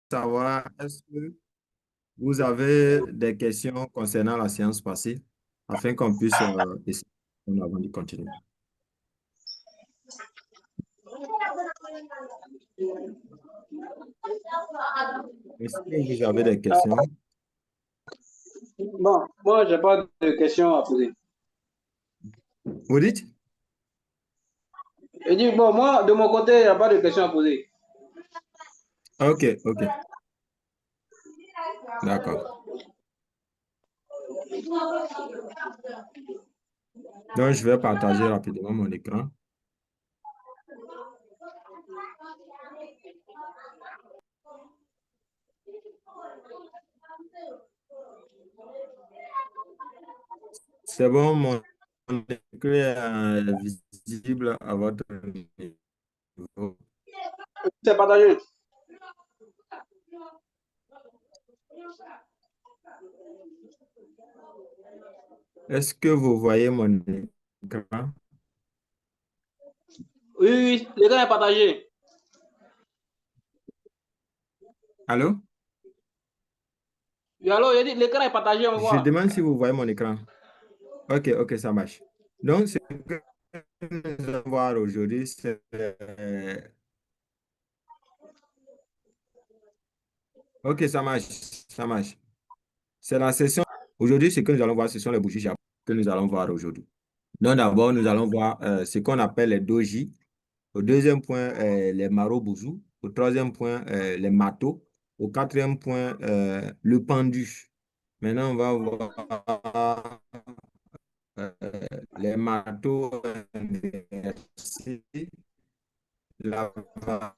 savoir, est-ce que vous avez des questions concernant la séance passée afin qu'on puisse essayer avant de continuer. Est-ce que vous avez des questions? Bon, moi, j'ai pas de questions à poser. Vous dites? Je dis, bon, moi, de mon côté, il n'y a pas de questions à poser. Ok, ok, d'accord. Donc, je vais partager rapidement mon écran. C'est bon, mon écran est visible à votre niveau. C'est partagé. Est-ce que vous voyez mon écran? Oui, oui, l'écran est partagé. Allô? Oui, alors, je dis, l'écran est partagé, on Je voit. demande si vous voyez mon écran. Ok, ok, ça marche. Donc, ce que nous allons voir aujourd'hui, c'est... Ok, ça marche, ça marche. C'est la session. Aujourd'hui, ce que nous allons voir, ce sont les bougies japonaises que nous allons voir aujourd'hui. Donc, d'abord, nous allons voir ce qu'on appelle les doji. Au deuxième point, les marobuzu. Au troisième point, les matos. Au quatrième point, le pendu. Maintenant, on va voir euh, les matos inversés, l'avalement,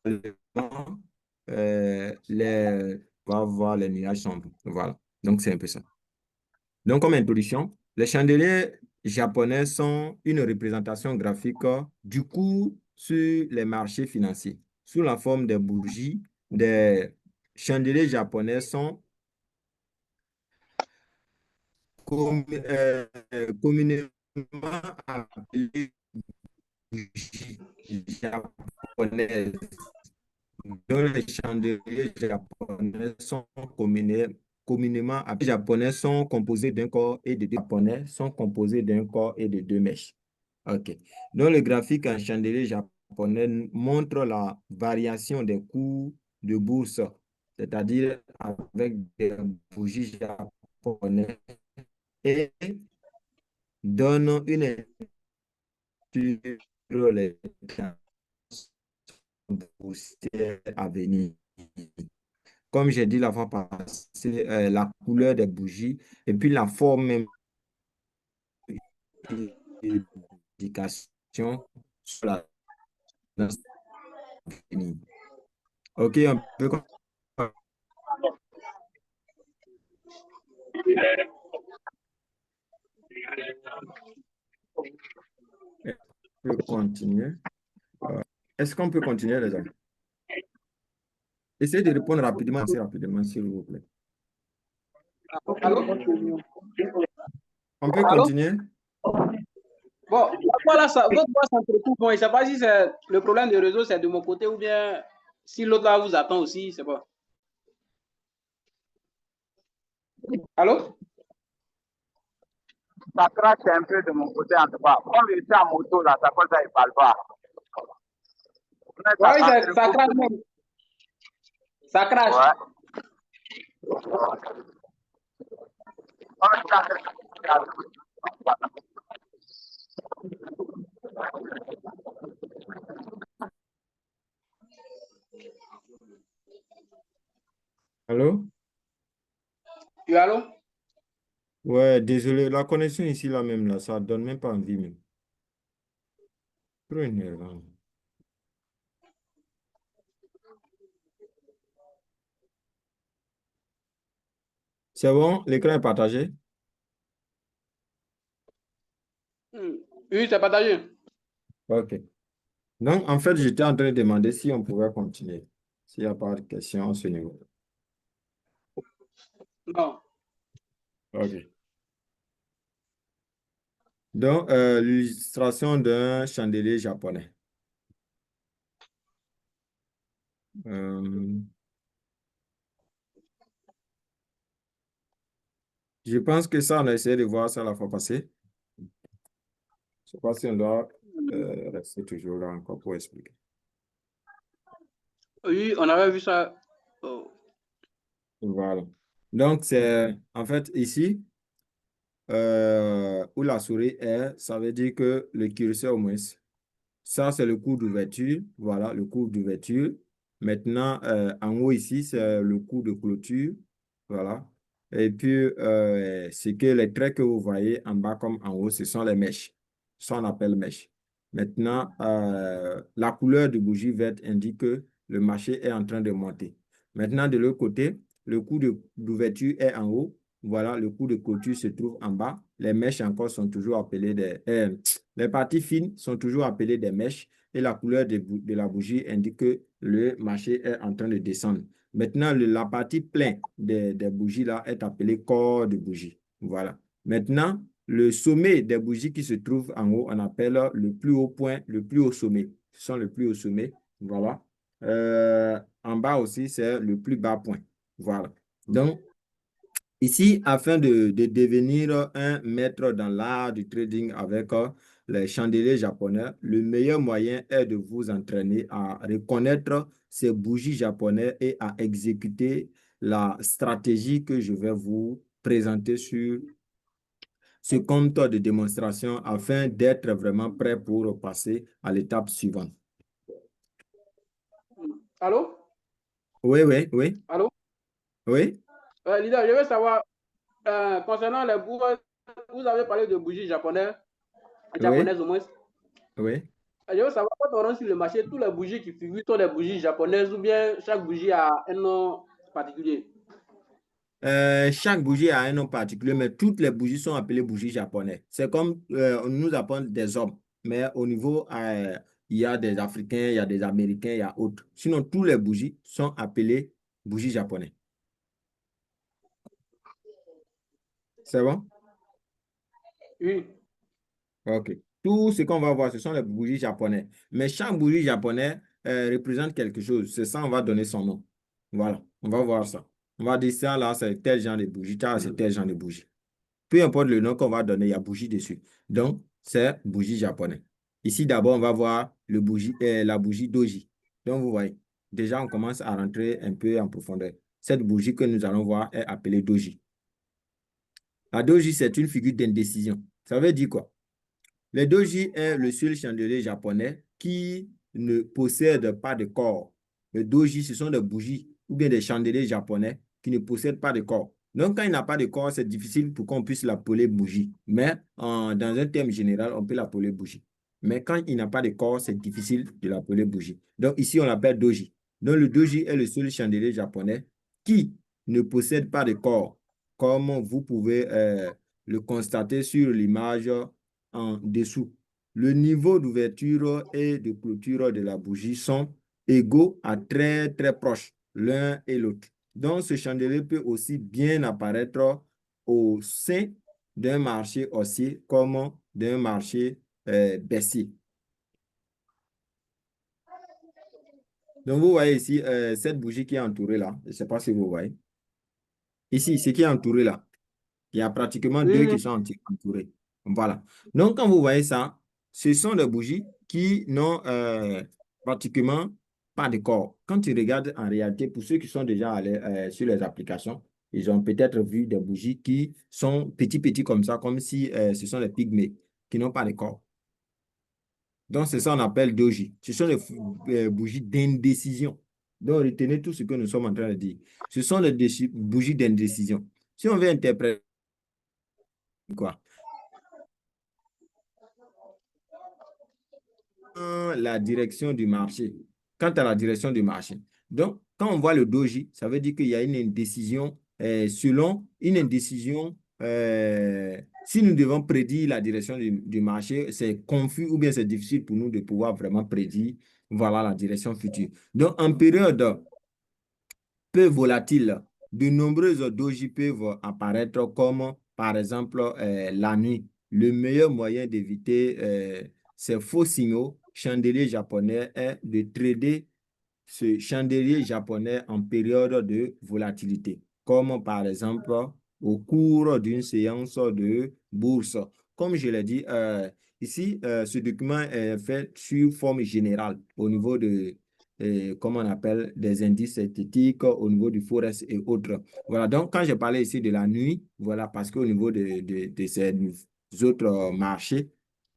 on va voir les nuages sombres. Voilà. Donc, c'est un peu ça. Donc, comme introduction, les chandeliers japonais sont une représentation graphique du cours sur les marchés financiers. Sous la forme des bougies, des chandeliers japonais sont communément appelés bougies japonaises. Donc, les chandeliers japonais sont communément appelés japonais sont composés d'un corps et de deux japonais sont composés d'un corps et de deux mèches. OK. Donc, le graphique en chandelier japonais montre la variation des cours de bourse, c'est-à-dire avec des bougies japonaises et donne une étude sur les boursières à venir. Comme j'ai dit la fois passée, la couleur des bougies et puis la forme même d'indication sur la danse finie. OK, on peut continuer. Est-ce qu'on peut continuer, les gars? Essayez de répondre rapidement, assez rapidement, s'il vous plaît. Allô? On peut Allô? continuer? Bon, voilà, ça, votre voix s'entrecoupe. Bon, je ne sais pas si c'est le problème de réseau, c'est de mon côté ou bien si l'autre là vous attend aussi, c'est pas. Allô? Ça crache un peu de mon côté en tout cas. Comme il était en moto là, ça cause ça, il ne parle pas. Mais Oui, ça ça s'entrecoupe. crache même. Ça crache. Ouais. Allô? Oui, allô? Ouais, désolé, la connexion ici, là même, là, ça donne même pas envie, même. Trop énervant. C'est bon, l'écran est partagé? Oui, c'est partagé. OK. Donc, en fait, j'étais en train de demander si on pouvait continuer. S'il n'y a pas de questions à ce niveau. Non. OK. Donc, l'illustration d'un chandelier japonais. Euh, Je pense que ça, on a essayé de voir ça la fois passée. Je ne sais pas si on doit rester toujours là encore pour expliquer. Oui, on avait vu ça. Oh. Voilà. Donc, c'est en fait ici où la souris est, ça veut dire que le curseur au moins. Ça, c'est le cours d'ouverture. Voilà, le cours d'ouverture. Maintenant, en haut ici, c'est le cours de clôture. Voilà. Et puis, c'est que les traits que vous voyez en bas comme en haut, ce sont les mèches. Ça, on appelle mèches. Maintenant, la couleur de bougie verte indique que le marché est en train de monter. Maintenant, de l'autre côté, le cours d'ouverture est en haut. Voilà, le cours de clôture se trouve en bas. Les mèches encore sont toujours appelées les parties fines sont toujours appelées des mèches et la couleur de la bougie indique que le marché est en train de descendre. Maintenant, la partie pleine des bougies là est appelée corps de bougie. Voilà. Maintenant, le sommet des bougies qui se trouve en haut, on appelle le plus haut point, le plus haut sommet. Ce sont le plus haut sommet. Voilà. En bas aussi, c'est le plus bas point. Voilà. Donc, ici, afin de devenir un maître dans l'art du trading avec les chandeliers japonais, le meilleur moyen est de vous entraîner à reconnaître ces bougies japonaises et à exécuter la stratégie que je vais vous présenter sur ce compte de démonstration afin d'être vraiment prêt pour passer à l'étape suivante. Allô? Oui, oui, oui, Allô? oui, Leader, je veux savoir, concernant les bougies, vous avez parlé de bougies japonaises, oui, au moins. oui. Je veux savoir, quand on rentre sur le marché, toutes les bougies qui figurent sont des bougies japonaises ou bien chaque bougie a un nom particulier? Chaque bougie a un nom particulier, mais toutes les bougies sont appelées bougies japonaises. C'est comme on nous appelle des hommes, mais au niveau, il y a des Africains, il y a des Américains, il y a autres. Sinon, toutes les bougies sont appelées bougies japonaises. C'est bon? Oui. OK. Tout ce qu'on va voir, ce sont les bougies japonaises. Mais chaque bougie japonaise représente quelque chose. C'est ça, on va donner son nom. Voilà, on va voir ça. On va dire ça, là, c'est tel genre de bougie, ça, c'est tel genre de bougie. Peu importe le nom qu'on va donner, il y a bougie dessus. Donc, c'est bougie japonais. Ici, d'abord, on va voir la bougie doji. Donc, vous voyez, déjà, on commence à rentrer un peu en profondeur. Cette bougie que nous allons voir est appelée doji. La doji, c'est une figure d'indécision. Ça veut dire quoi? Le doji est le seul chandelier japonais qui ne possède pas de corps. Le doji, ce sont des bougies ou bien des chandeliers japonais qui ne possèdent pas de corps. Donc, quand il n'a pas de corps, c'est difficile pour qu'on puisse l'appeler bougie. Mais dans un terme général, on peut l'appeler bougie. Mais quand il n'a pas de corps, c'est difficile de l'appeler bougie. Donc, ici, on l'appelle doji. Donc, le doji est le seul chandelier japonais qui ne possède pas de corps, comme vous pouvez le constater sur l'image en dessous. Le niveau d'ouverture et de clôture de la bougie sont égaux à très, très proches l'un et l'autre. Donc, ce chandelier peut aussi bien apparaître au sein d'un marché haussier comme d'un marché baissier. Donc, vous voyez ici cette bougie qui est entourée là. Je ne sais pas si vous voyez. Ici, ce qui est entouré là. Il y a pratiquement Oui, deux oui. qui sont entourés. Voilà. Donc, quand vous voyez ça, ce sont des bougies qui n'ont pratiquement pas de corps. Quand tu regardes en réalité, pour ceux qui sont déjà allés sur les applications, ils ont peut-être vu des bougies qui sont petits comme ça, comme si ce sont des pygmées qui n'ont pas de corps. Donc, c'est ça qu'on appelle doji. Ce sont des bougies d'indécision. Donc, retenez tout ce que nous sommes en train de dire. Ce sont des bougies d'indécision. Si on veut interpréter quoi? La direction du marché. Quant à la direction du marché. Donc, quand on voit le doji, ça veut dire qu'il y a une indécision selon une indécision. Si nous devons prédire la direction du marché, c'est confus ou bien c'est difficile pour nous de pouvoir vraiment prédire voilà, la direction future. Donc, en période peu volatile, de nombreuses doji peuvent apparaître comme, par exemple, la nuit. Le meilleur moyen d'éviter ces faux signaux chandeliers japonais est de trader ce chandelier japonais en période de volatilité, comme par exemple au cours d'une séance de bourse. Comme je l'ai dit, ici, ce document est fait sur forme générale au niveau de, comment on appelle, des indices esthétiques, au niveau du forex et autres. Voilà, donc quand j'ai parlé ici de la nuit, voilà, parce qu'au niveau de ces autres marchés,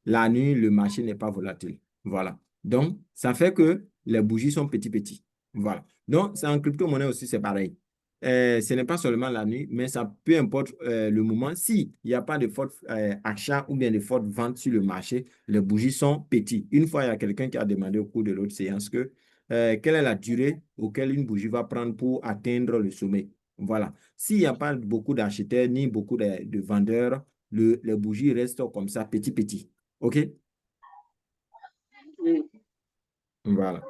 la nuit, le marché n'est pas volatile. Voilà. Donc, ça fait que les bougies sont petits. Voilà. Donc, c'est en crypto-monnaie aussi, c'est pareil. Ce n'est pas seulement la nuit, mais ça peu importe le moment. S'il n'y a pas de forte achat ou bien de forte vente sur le marché, les bougies sont petits. Une fois, il y a quelqu'un qui a demandé au cours de l'autre séance que quelle est la durée auquel une bougie va prendre pour atteindre le sommet. Voilà. S'il n'y a pas beaucoup d'acheteurs ni beaucoup de vendeurs, les bougies restent comme ça, petit. OK? Oui. Voilà.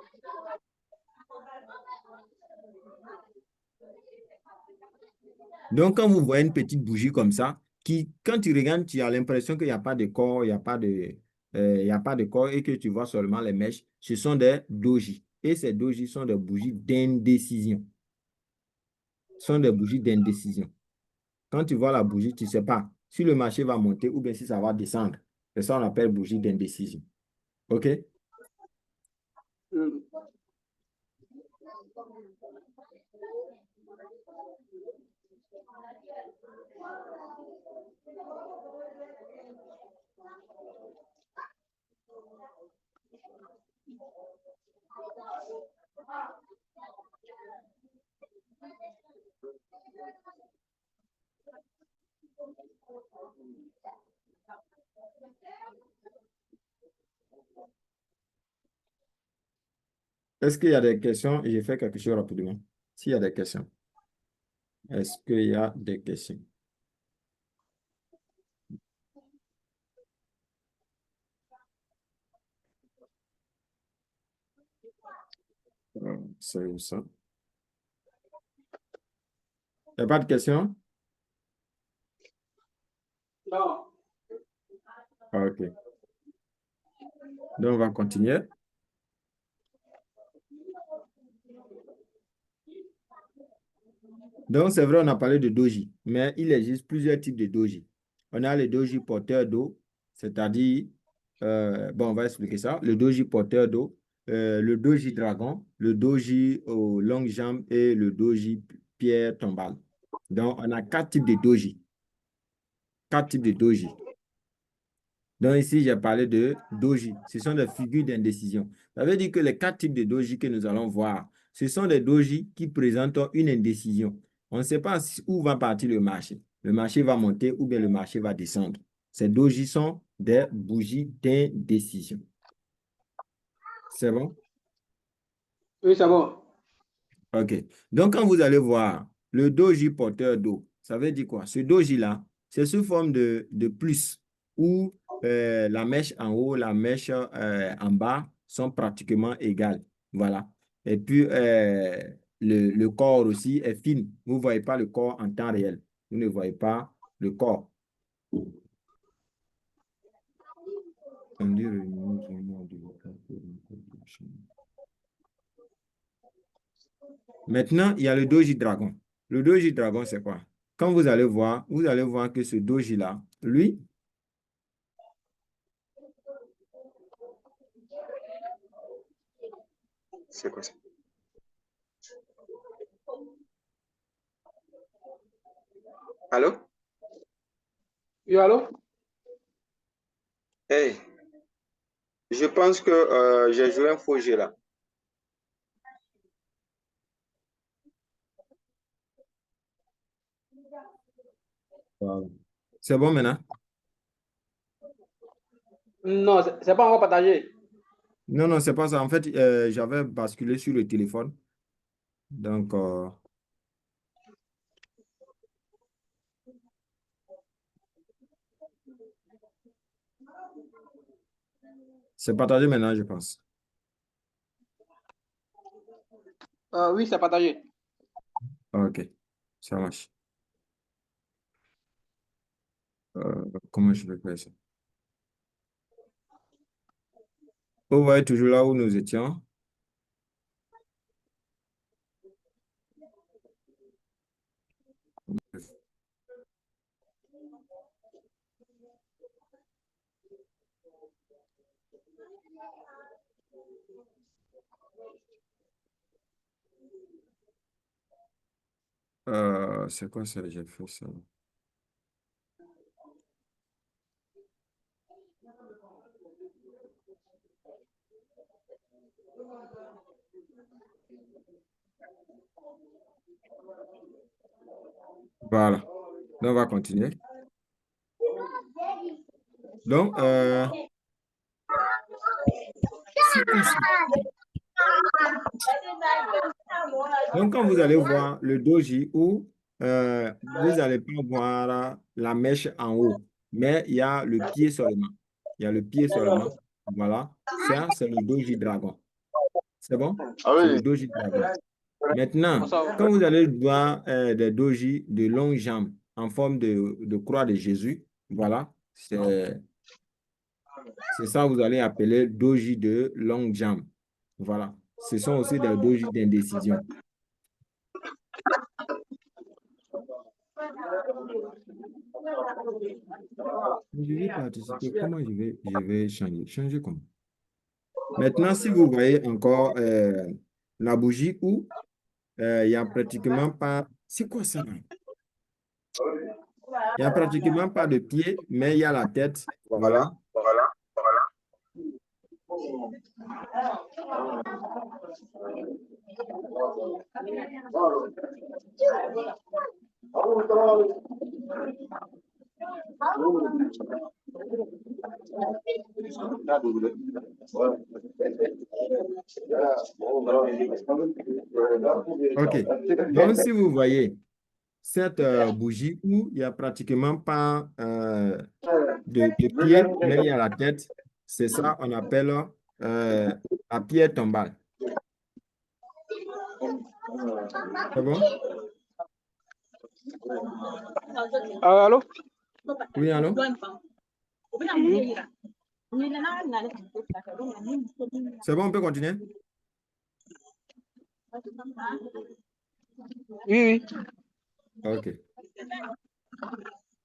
Donc, quand vous voyez une petite bougie comme ça, qui, quand tu regardes, tu as l'impression qu'il n'y a pas de corps, il y a pas de corps et que tu vois seulement les mèches, ce sont des doji. Et ces doji sont des bougies d'indécision. Sont des bougies d'indécision. Quand tu vois la bougie, tu ne sais pas si le marché va monter ou bien si ça va descendre. C'est ça qu'on appelle bougie d'indécision. OK? Mm. Est-ce qu'il y a des questions? J'ai fait quelque chose rapidement. S'il y a des questions. Est-ce qu'il y a des questions? C'est où ça? Il n'y a pas de questions? Non. OK. Donc, on va continuer. Donc, c'est vrai, on a parlé de doji, mais il existe plusieurs types de doji. On a les doji porteurs d'eau, c'est-à-dire, bon, on va expliquer ça. Le doji porteur d'eau, le doji dragon, le doji aux longues jambes et le doji pierre tombale. Donc, on a quatre types de doji. Quatre types de doji. Donc ici, j'ai parlé de doji. Ce sont des figures d'indécision. Ça veut dire que les quatre types de doji que nous allons voir, ce sont des doji qui présentent une indécision. On ne sait pas où va partir le marché. Le marché va monter ou bien le marché va descendre. Ces doji sont des bougies d'indécision. C'est bon? Oui, c'est bon. OK. Donc, quand vous allez voir le doji porteur d'eau, ça veut dire quoi? Ce doji-là, c'est sous forme de plus où la mèche en haut, la mèche en bas sont pratiquement égales. Voilà. Et puis, le corps aussi est fin. Vous ne voyez pas le corps en temps réel. Vous ne voyez pas le corps. Maintenant, il y a le doji dragon. Le doji dragon, c'est quoi? Quand vous allez voir que ce doji-là, lui, c'est quoi ça? Allô? Oui, allô? Hey, je pense que j'ai joué un faux jeu là. Wow. C'est bon maintenant? Non, c'est pas encore partagé. Non, non, c'est pas ça. En fait, j'avais basculé sur le téléphone. Donc, c'est partagé maintenant, je pense. Oui, c'est partagé. OK, ça marche. Comment je vais faire ça? Vous voyez toujours là où nous étions. C'est quoi ça? J'ai fait ça. Voilà. Donc, on va continuer. Donc, c'est quoi ça? Donc, quand vous allez voir le doji où vous n'allez pas voir la mèche en haut, mais il y a le pied seulement. Il y a le pied seulement. Voilà. Ça, c'est le doji dragon. C'est bon? Ah C'est le oui. doji dragon. Maintenant, Bonsoir. quand vous allez voir des doji de longues jambes en forme de croix de Jésus, voilà, c'est ça que vous allez appeler doji de longue jambe. Voilà. Ce sont aussi des doji d'indécision. Je vais participer. Comment je vais changer? Changer comment? Maintenant, si vous voyez encore la bougie où il n'y a pratiquement pas. C'est quoi ça, là? Il n'y a pratiquement pas de pied, mais il y a la tête. Voilà. OK. Donc, si vous voyez cette bougie où il n'y a pratiquement pas de pied, mais il y a la tête, c'est ça qu'on appelle la pierre tombale. C'est bon? Allô? Oui, allô? C'est bon, on peut continuer? Oui, oui. OK.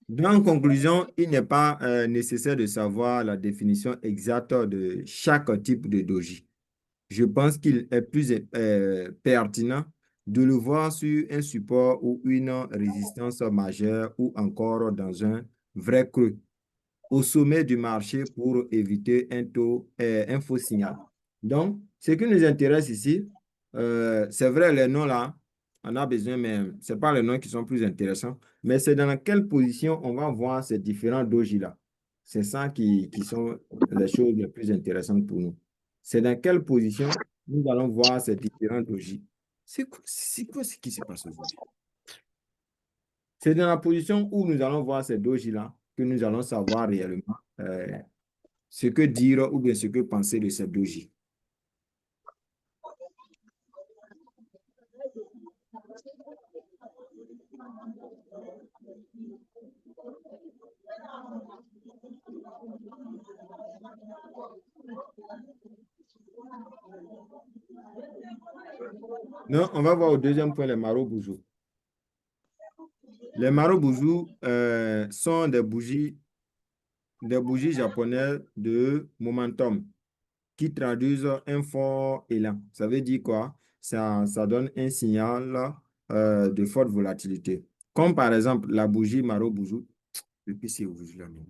Donc, en conclusion, il n'est pas nécessaire de savoir la définition exacte de chaque type de doji. Je pense qu'il est plus pertinent de le voir sur un support ou une résistance majeure ou encore dans un vrai creux au sommet du marché pour éviter un faux signal. Donc, ce qui nous intéresse ici, c'est vrai, les noms là, on a besoin, mais ce n'est pas les noms qui sont plus intéressants, mais c'est dans quelle position on va voir ces différents dojis là. C'est ça qui sont les choses les plus intéressantes pour nous. C'est dans quelle position nous allons voir ces différents dojis. C'est quoi ce qui se passe aujourd'hui? C'est dans la position où nous allons voir ces dojis-là que nous allons savoir réellement ce que dire ou bien ce que penser de ces dojis. Non, on va voir au deuxième point les maro-bouzou. Les maro-bouzou sont des bougies japonaises de momentum qui traduisent un fort élan. Ça veut dire quoi? Ça donne un signal de forte volatilité. Comme par exemple la bougie maro-bouzou. Le PC est ouvert là, non.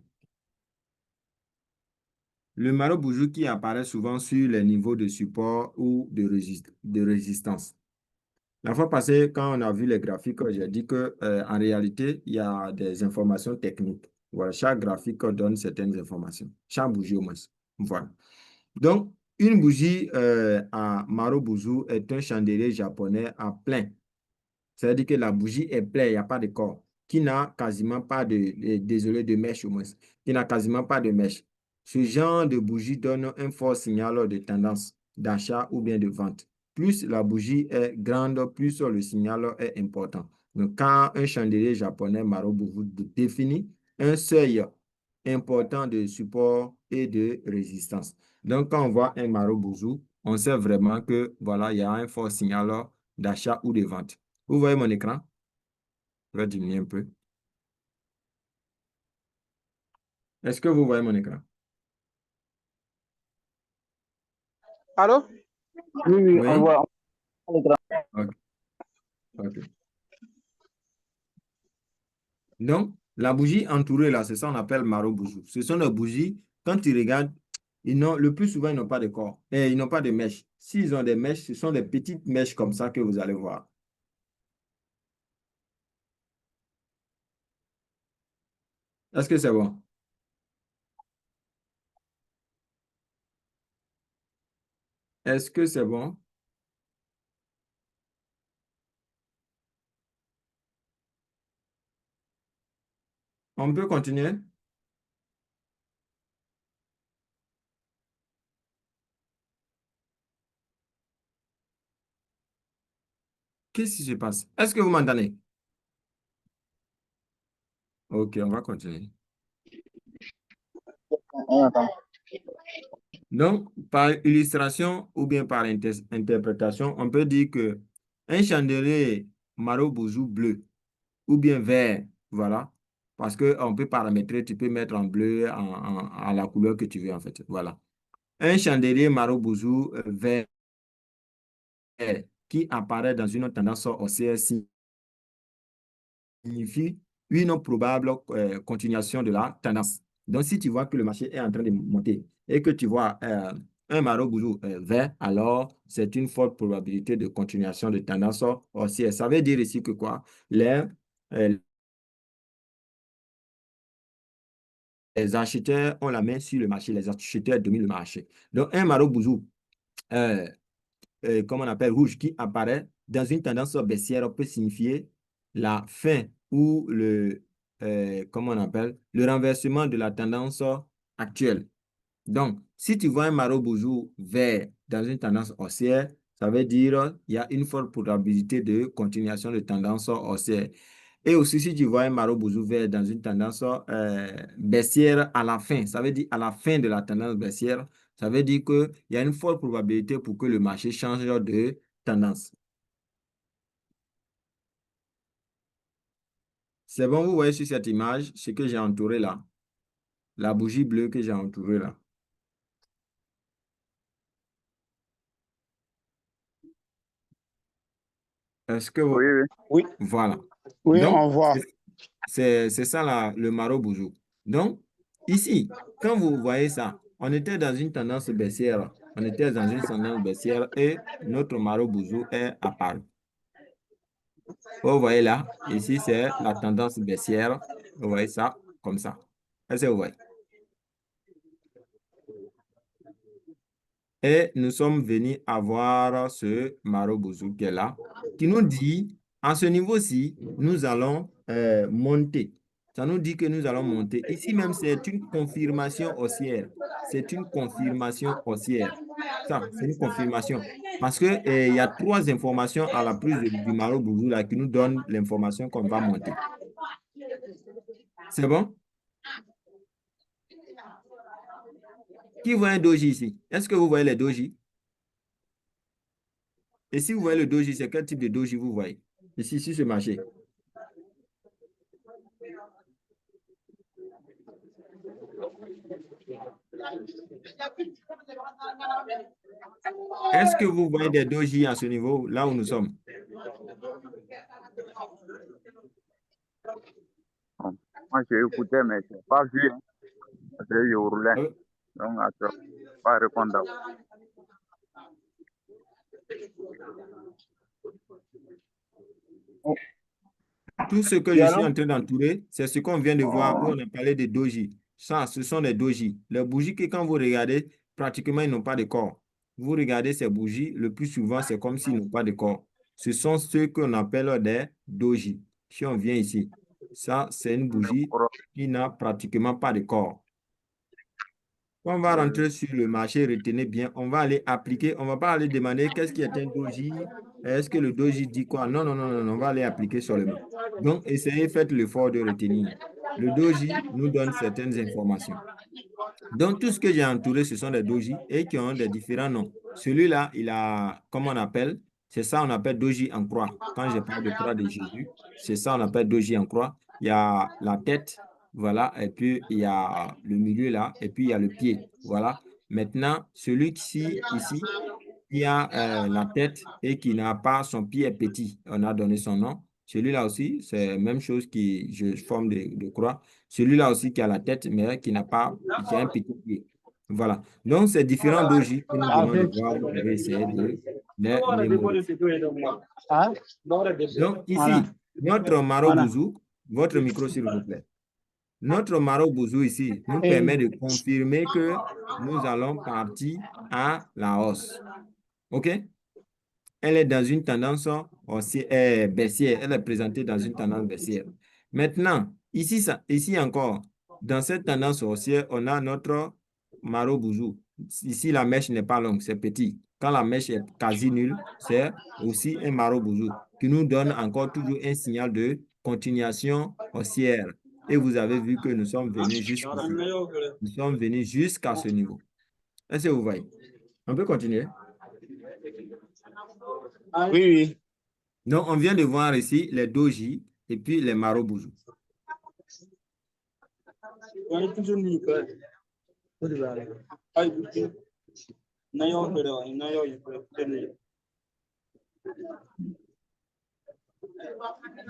Le maro-bouzou qui apparaît souvent sur les niveaux de support ou de résistance. La fois passée, quand on a vu les graphiques, j'ai dit que, en réalité, il y a des informations techniques. Voilà, chaque graphique donne certaines informations. Chaque bougie au moins. Voilà. Donc, une bougie à Marubozu est un chandelier japonais à plein. C'est-à-dire que la bougie est pleine, il n'y a pas de corps, qui n'a quasiment pas désolé, de mèche au moins, qui n'a quasiment pas de mèche. Ce genre de bougie donne un fort signal de tendance d'achat ou bien de vente. Plus la bougie est grande, plus le signal est important. Donc, quand un chandelier japonais Marubozu définit un seuil important de support et de résistance. Donc, quand on voit un Marubozu, on sait vraiment que voilà, il y a un fort signal d'achat ou de vente. Vous voyez mon écran? Je vais diminuer un peu. Est-ce que vous voyez mon écran? Allô? Oui, Oui. on voit. Ok. Ok. Donc, la bougie entourée là, c'est ça qu'on appelle maro-boujou. Ce sont des bougies, quand tu regardes, le plus souvent, ils n'ont pas de corps. Et ils n'ont pas de mèches. S'ils ont des mèches, ce sont des petites mèches comme ça que vous allez voir. Est-ce que c'est bon? Est-ce que c'est bon? On peut continuer? Qu'est-ce qui se passe? Est-ce que vous m'entendez? Ok, on va continuer. On attend. Donc, par illustration ou bien par interprétation, on peut dire que un chandelier maro-boujou bleu ou bien vert, voilà, parce qu'on peut paramétrer, tu peux mettre en bleu, à la couleur que tu veux, en fait, voilà. Un chandelier maro-boujou vert qui apparaît dans une tendance haussière signifie une probable continuation de la tendance. Donc, si tu vois que le marché est en train de monter et que tu vois un maro-boujou vert, alors c'est une forte probabilité de continuation de tendance haussière. Ça veut dire ici que quoi? Euh, les acheteurs ont la main sur le marché, les acheteurs dominent le marché. Donc, un maro-boujou, comme on appelle rouge, qui apparaît dans une tendance baissière peut signifier la fin ou comment on appelle, le renversement de la tendance actuelle. Donc, si tu vois un maro-boujou vert dans une tendance haussière, ça veut dire qu'il y a une forte probabilité de continuation de tendance haussière. Et aussi, si tu vois un maro-boujou vert dans une tendance baissière à la fin, ça veut dire à la fin de la tendance baissière, ça veut dire qu'il y a une forte probabilité pour que le marché change de tendance. C'est bon, vous voyez sur cette image ce que j'ai entouré là, la bougie bleue que j'ai entourée là. Est-ce que vous... Oui, oui. Oui, Voilà. oui, Donc, on voit. c'est ça là, le maro-boujou. Donc, ici, quand vous voyez ça, on était dans une tendance baissière. On était dans une tendance baissière et notre maro-boujou est apparu. Vous voyez là, ici, c'est la tendance baissière. Vous voyez ça comme ça. Est-ce que vous voyez? Et nous sommes venus avoir ce maro-boujou qui est là, qui nous dit, à ce niveau-ci, nous allons monter. Ça nous dit que nous allons monter. Ici même, c'est une confirmation haussière. C'est une confirmation haussière. Ça, c'est une confirmation. Parce que, il y a trois informations à la plus du maro-boujou là qui nous donnent l'information qu'on va monter. C'est bon? Qui voit un doji ici? Est-ce que vous voyez les doji? Et si vous voyez le doji, c'est quel type de doji vous voyez? Ici, sur ce marché. Est-ce que vous voyez des doji à ce niveau, là où nous sommes? Bon. Moi, j'ai écouté, mais je n'ai pas vu. Hein. Parce que je roulais. Euh, Donc, je ne peux pas répondre. Tout ce que je suis en train d'entourer, c'est ce qu'on vient de voir où on a parlé de doji. Ça, ce sont des doji. Les bougies que quand vous regardez, pratiquement, ils n'ont pas de corps. Vous regardez ces bougies, le plus souvent, c'est comme s'ils n'ont pas de corps. Ce sont ceux qu'on appelle des doji. Si on vient ici, ça, c'est une bougie qui n'a pratiquement pas de corps. Quand on va rentrer sur le marché, retenez bien, on va aller appliquer, on ne va pas aller demander qu'est-ce qui est un doji, est-ce que le doji dit quoi? Non, non, non, non, non, on va aller appliquer seulement. Donc, essayez, faites l'effort de retenir. Le doji nous donne certaines informations. Donc, tout ce que j'ai entouré, ce sont des doji et qui ont des différents noms. Celui-là, il a, comment on appelle? C'est ça, on appelle doji en croix. Quand je parle de croix de Jésus, c'est ça, on appelle doji en croix. Il y a la tête, voilà, et puis il y a le milieu là, et puis il y a le pied, voilà. Maintenant, celui ici, qui a la tête et qui n'a pas son pied est petit, on a donné son nom. Celui-là aussi, c'est la même chose qui je forme de croix. Celui-là aussi qui a la tête, mais qui n'a pas, qui a un petit pied. Voilà. Donc, ces différents dojis que nous venons de voir, vous pouvez essayer de les mémoriser. Hein? Donc, Voilà. ici, notre Voilà. Maro-Bouzou, votre micro, s'il vous plaît. Notre Maro-Bouzou ici nous Et permet de confirmer que nous allons partir à la hausse. OK? Elle est dans une tendance baissière. Elle est présentée dans une tendance baissière. Maintenant, ici encore, dans cette tendance haussière, on a notre Maro-Bouzou. Ici, la mèche n'est pas longue, c'est petit. Quand la mèche est quasi nulle, c'est aussi un Maro-Bouzou qui nous donne encore toujours un signal de continuation haussière. Et vous avez vu que nous sommes venus jusqu'ici. Nous sommes venus jusqu'à ce niveau. Est-ce que vous voyez? On peut continuer. oui, oui. Donc, on vient de voir ici les doji et puis les Maro-Bouzou.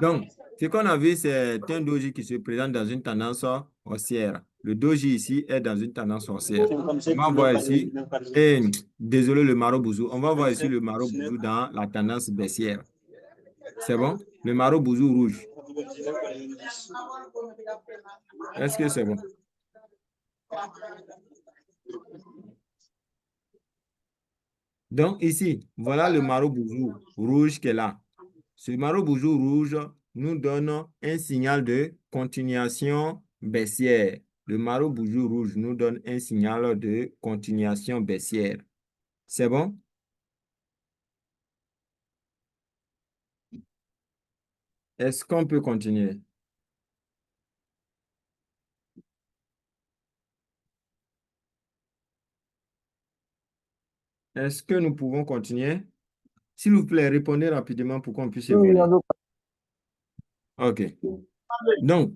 Donc, ce qu'on a vu, c'est un doji qui se présente dans une tendance haussière. Le doji ici est dans une tendance haussière. On va voir ici, et désolé le Maro-Bouzou, on va voir ici le Maro-Bouzou dans la tendance baissière. C'est bon? Le Maro-Bouzou rouge. Est-ce que c'est bon? Donc ici, voilà le Maro-Bouzou rouge qui est là. Ce Maro-Bouzou rouge nous donne un signal de continuation baissière. Le Maro-Bouzou rouge nous donne un signal de continuation baissière. C'est bon? Est-ce qu'on peut continuer? Est-ce que nous pouvons continuer? S'il vous plaît, répondez rapidement pour qu'on puisse évoluer. OK. Donc,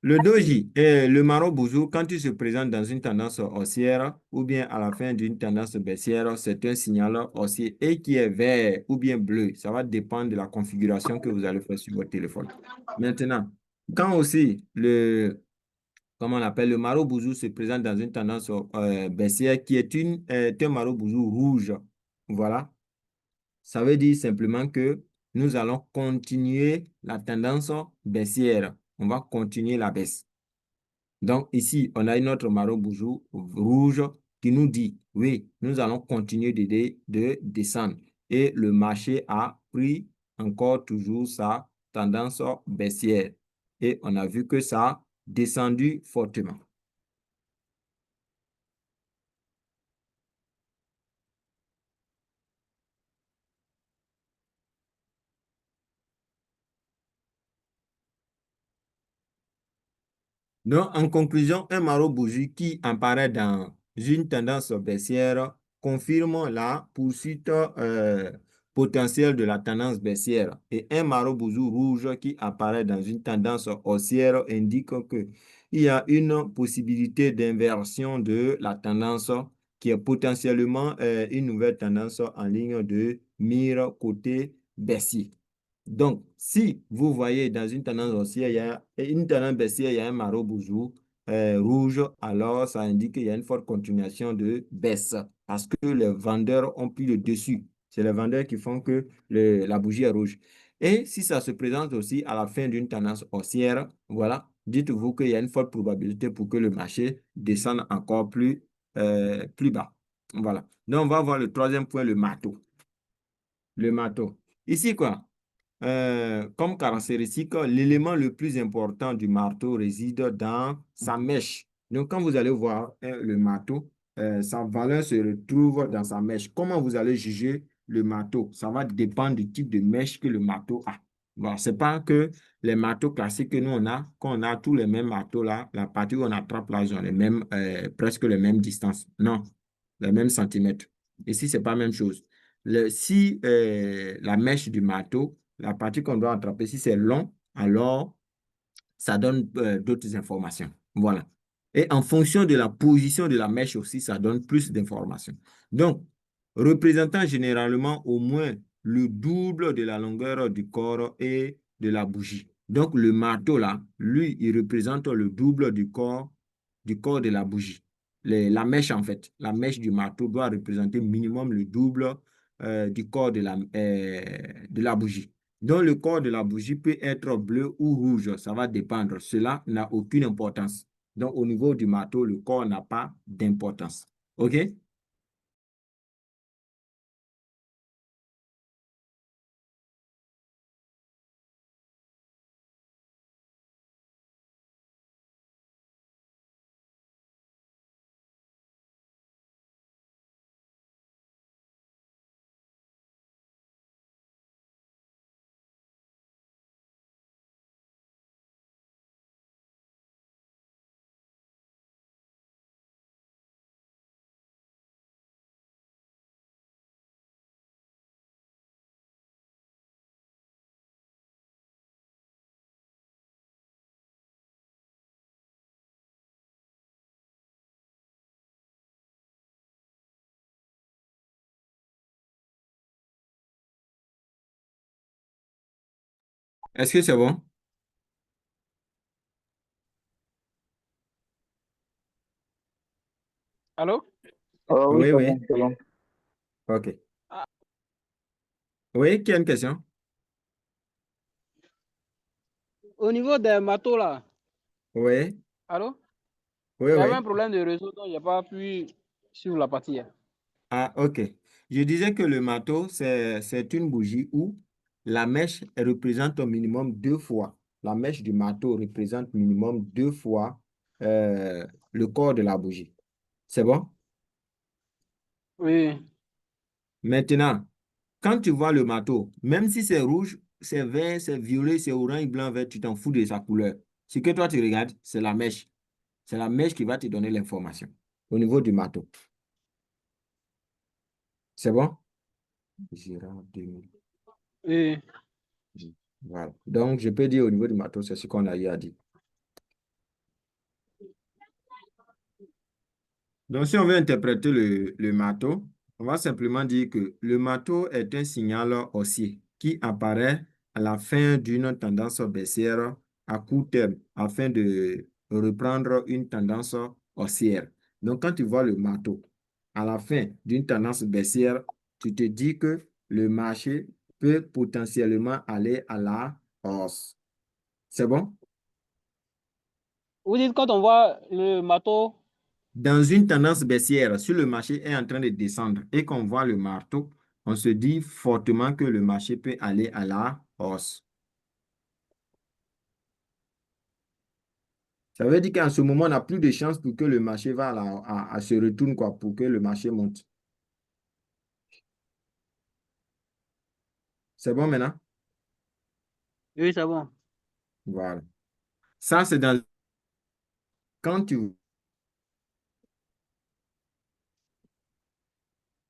le doji et le Maro-Bouzou, quand il se présente dans une tendance haussière ou bien à la fin d'une tendance baissière, c'est un signal haussier et qui est vert ou bien bleu. Ça va dépendre de la configuration que vous allez faire sur votre téléphone. Maintenant, quand aussi comment on appelle, le Maro-Bouzou se présente dans une tendance baissière qui est un Maro-Bouzou rouge. Voilà. Ça veut dire simplement que nous allons continuer la tendance baissière. On va continuer la baisse. Donc ici, on a une autre Maro-Bouzou rouge qui nous dit, oui, nous allons continuer de descendre. Et le marché a pris encore toujours sa tendance baissière. Et on a vu que ça a descendu fortement. Donc, en conclusion, un Maro-Bouzou qui apparaît dans une tendance baissière confirme la poursuite potentielle de la tendance baissière. Et un Maro-Bouzou rouge qui apparaît dans une tendance haussière indique qu'il y a une possibilité d'inversion de la tendance qui est potentiellement une nouvelle tendance en ligne de mire côté baissier. Donc, si vous voyez dans une tendance haussière, une tendance baissière, il y a un Maro-Bouzou rouge, alors ça indique qu'il y a une forte continuation de baisse parce que les vendeurs ont pris le dessus. C'est les vendeurs qui font que la bougie est rouge. Et si ça se présente aussi à la fin d'une tendance haussière, voilà, dites-vous qu'il y a une forte probabilité pour que le marché descende encore plus bas. Voilà. Donc, on va voir le troisième point, le marteau. Le marteau. Ici, quoi? Comme caractéristique, l'élément le plus important du marteau réside dans sa mèche. Donc, quand vous allez voir le marteau, sa valeur se retrouve dans sa mèche. Comment vous allez juger le marteau? Ça va dépendre du type de mèche que le marteau a. Bon, c'est pas que les marteaux classiques que nous on a, quand on a tous les mêmes marteaux là, la partie où on attrape là, ils ont les mêmes, presque les mêmes distances. Non, les mêmes centimètres. Ici, c'est pas la même chose. Si la mèche du marteau, la partie qu'on doit attraper, si c'est long, alors ça donne d'autres informations. Voilà. Et en fonction de la position de la mèche aussi, ça donne plus d'informations. Donc, représentant généralement au moins le double de la longueur du corps et de la bougie. Donc, le marteau, là, lui, il représente le double du corps de la bougie. La mèche, en fait, la mèche du marteau doit représenter minimum le double du corps de la bougie. Donc, le corps de la bougie peut être bleu ou rouge, ça va dépendre. Cela n'a aucune importance. Donc, au niveau du marteau, le corps n'a pas d'importance. OK? Est-ce que c'est bon? Allô? Oui, Oui, c'est bon, oui. c'est bon. OK. Ah, Oui, qui a une question? au niveau des matos là, Oui, allô? oui, Il y avait un oui. problème de réseau, donc j'ai pas pu suivre la partie. Ah, OK. Je disais que le marteau, c'est une bougie où la mèche elle représente au minimum deux fois. La mèche du marteau représente minimum deux fois le corps de la bougie. C'est bon? Oui, Maintenant, quand tu vois le marteau, même si c'est rouge, c'est vert, c'est violet, c'est orange, blanc, vert, tu t'en fous de sa couleur. Ce que toi, tu regardes, c'est la mèche. C'est la mèche qui va te donner l'information au niveau du marteau. C'est bon? Girard 2000. oui. Voilà. Donc, je peux dire au niveau du marteau, c'est ce qu'on a eu à dire. Donc, si on veut interpréter le marteau, on va simplement dire que le marteau est un signal haussier qui apparaît à la fin d'une tendance baissière à court terme afin de reprendre une tendance haussière. Donc, quand tu vois le marteau à la fin d'une tendance baissière, tu te dis que le marché peut potentiellement aller à la hausse. C'est bon? Vous dites quand on voit le matos, Dans une tendance baissière, si le marché est en train de descendre et qu'on voit le marteau, on se dit fortement que le marché peut aller à la hausse. Ça veut dire qu'en ce moment, on n'a plus de chance pour que le marché va à se retourne, quoi, pour que le marché monte. C'est bon maintenant? oui, c'est bon. Voilà. Ça, c'est dans quand tu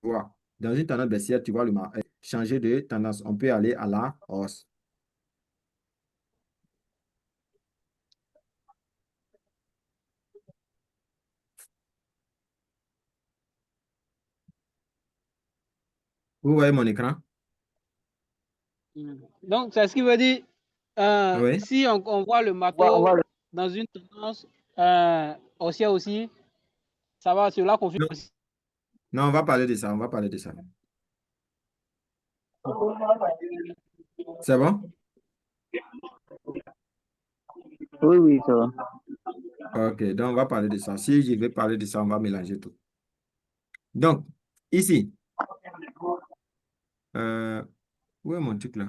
vois dans une tendance baissière, tu vois le marché changer de tendance. On peut aller à la hausse. Vous voyez mon écran? Donc, c'est ce qui veut dire, Oui. si on voit le On va matos dans une tendance haussière aussi, ça va, cela confirme Non, aussi. non, on va parler de ça. On va parler de ça. C'est bon? Oui, oui, c'est bon. OK, donc on va parler de ça. Si je vais parler de ça, on va mélanger tout. Donc, ici, euh, où est mon truc là?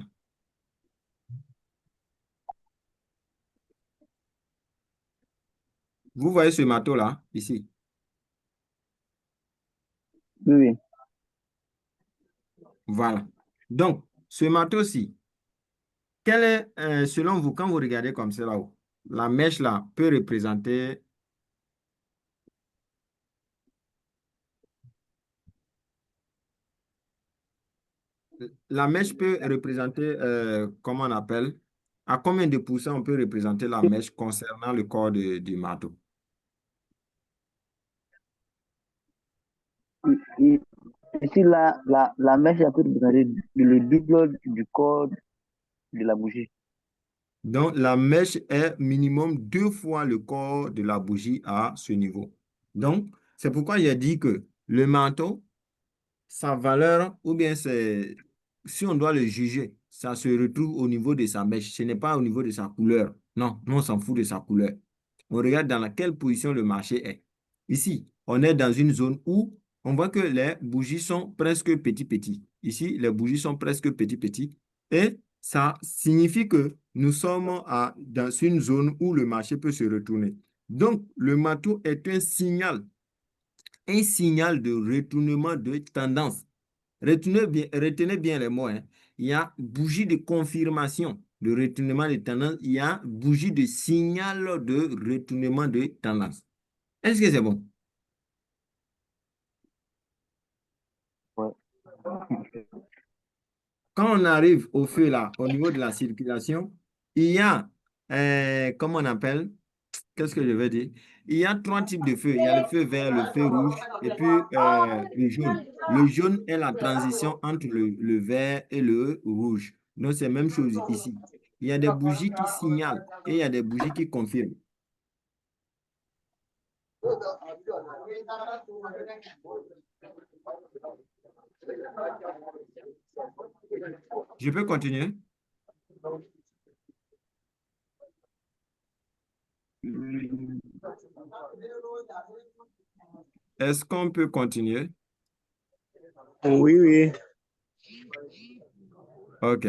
Vous voyez ce marteau là, ici? Oui, oui. Voilà. Donc, ce marteau-ci, selon vous, quand vous regardez comme ça là-haut, la mèche là peut représenter, la mèche peut représenter, comment on appelle, à combien de pourcents on peut représenter la mèche concernant le corps du marteau? ici, la mèche a pu représenter le double du corps de la bougie. Donc, la mèche est minimum 2 fois le corps de la bougie à ce niveau. Donc, c'est pourquoi j'ai dit que le marteau, sa valeur, ou bien si on doit le juger, ça se retrouve au niveau de sa mèche. Ce n'est pas au niveau de sa couleur. Non, nous, on s'en fout de sa couleur. On regarde dans quelle position le marché est. Ici, on est dans une zone où on voit que les bougies sont presque petits. Ici, les bougies sont presque petits. Et ça signifie que nous sommes dans une zone où le marché peut se retourner. Donc, le marteau est un signal de retournement de tendance. Retenez bien les mots, hein. Il y a bougie de confirmation de retournement de tendance. Il y a bougie de signal de retournement de tendance. Est-ce que c'est bon? Ouais. Quand on arrive au feu là, au niveau de la circulation, il y a, comment on appelle? Qu'est-ce que je veux dire? Il y a 3 types de feux. Il y a le feu vert, le feu rouge et puis le jaune. Le jaune est la transition entre le vert et le rouge. Donc, c'est la même chose ici. Il y a des bougies qui signalent et il y a des bougies qui confirment. Je peux continuer? Est-ce qu'on peut continuer? Oui. OK.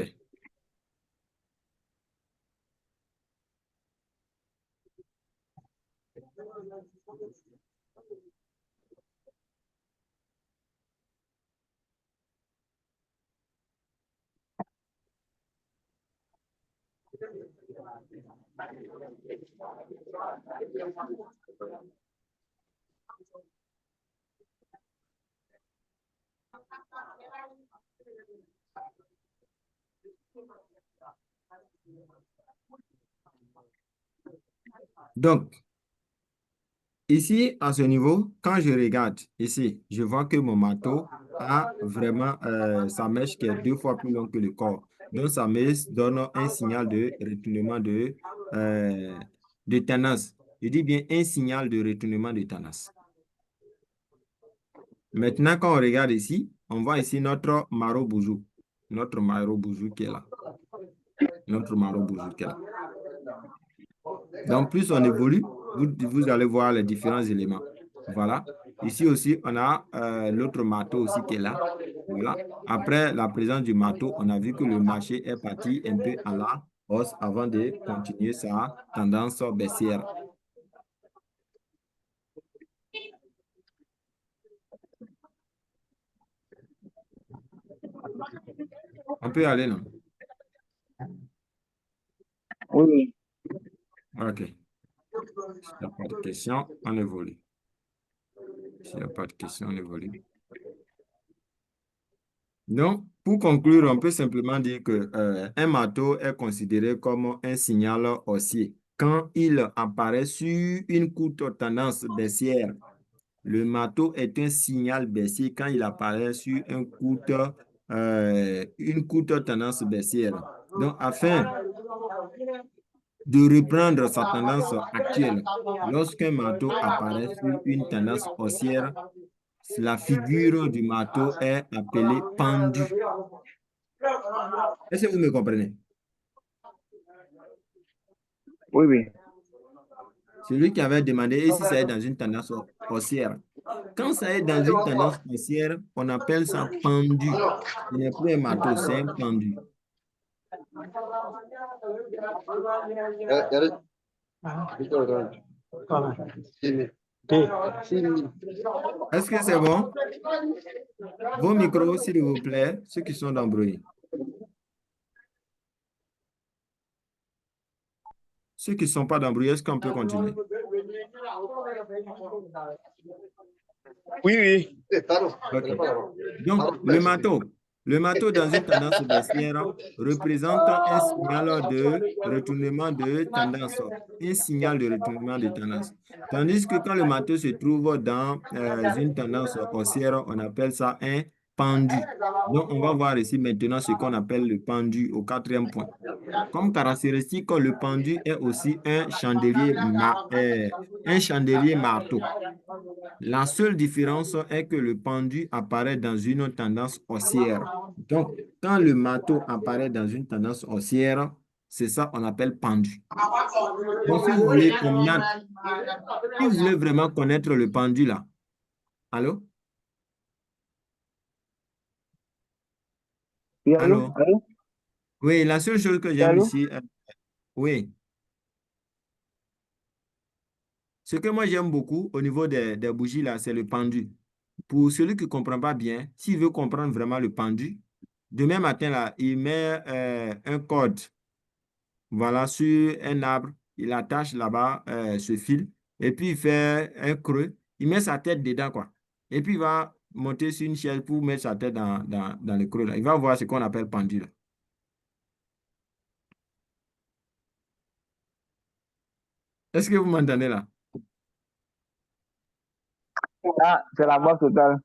Donc, ici, à ce niveau, quand je regarde ici, je vois que mon marteau a vraiment sa mèche qui est 2 fois plus longue que le corps. Donc, sa mèche donne un signal de retournement de tendance. Je dis bien un signal de retournement de tendance. Maintenant, quand on regarde ici, on voit ici notre maraud boujou. Notre maraud boujou qui est là. Notre maraud boujou qui est là. Donc, plus on évolue, vous allez voir les différents éléments. Voilà. Ici aussi, on a l'autre marteau aussi qui est là. Voilà. Après la présence du marteau, on a vu que le marché est parti un peu à la hausse avant de continuer sa tendance baissière. On peut aller, non? Oui. OK. S'il n'y a pas de questions, on évolue. S'il n'y a pas de questions, on évolue. Donc, pour conclure, on peut simplement dire que un marteau est considéré comme un signal haussier. Quand il apparaît sur une courte tendance baissière, le marteau est un signal baissier quand il apparaît sur une courte tendance baissière. Donc, afin de reprendre sa tendance actuelle, lorsqu'un marteau apparaît sur une tendance haussière, la figure du marteau est appelée pendu. Est-ce que vous me comprenez? Oui. Celui qui avait demandé et si ça est dans une tendance haussière. Quand ça est dans une tendance haussière, on appelle ça pendu. Ce n'est plus un marteau, c'est un pendu. Est-ce que c'est bon? Vos micros, s'il vous plaît, ceux qui sont dans le bruit. Ceux qui ne sont pas dans le bruit, est-ce qu'on peut continuer? Oui. Okay. Donc, le marteau dans une tendance baissière représente un signal de retournement de tendance. Un signal de retournement de tendance. Tandis que quand le marteau se trouve dans une tendance haussière, on appelle ça un pendu. Donc, on va voir ici maintenant ce qu'on appelle le pendu au quatrième point. Comme caractéristique, le pendu est aussi un chandelier marteau. La seule différence est que le pendu apparaît dans une tendance haussière. Donc, quand le marteau apparaît dans une tendance haussière, c'est ça qu'on appelle pendu. Donc, si vous voulez si vous voulez vraiment connaître le pendu là, allô? Oui, allô? Allô? Allô? Oui, la seule chose que j'aime Allô? ici, oui, ce que moi j'aime beaucoup au niveau des bougies là, c'est le pendu. Pour celui qui ne comprend pas bien, s'il veut comprendre vraiment le pendu, demain matin là, il met un code, voilà, sur un arbre, il attache là-bas ce fil, et puis il fait un creux, il met sa tête dedans, quoi. Et puis il va monter sur une chaise pour mettre sa tête dans le creux là. Il va voir ce qu'on appelle pendu là. Est-ce que vous m'entendez là? Ah, c'est la mort totale.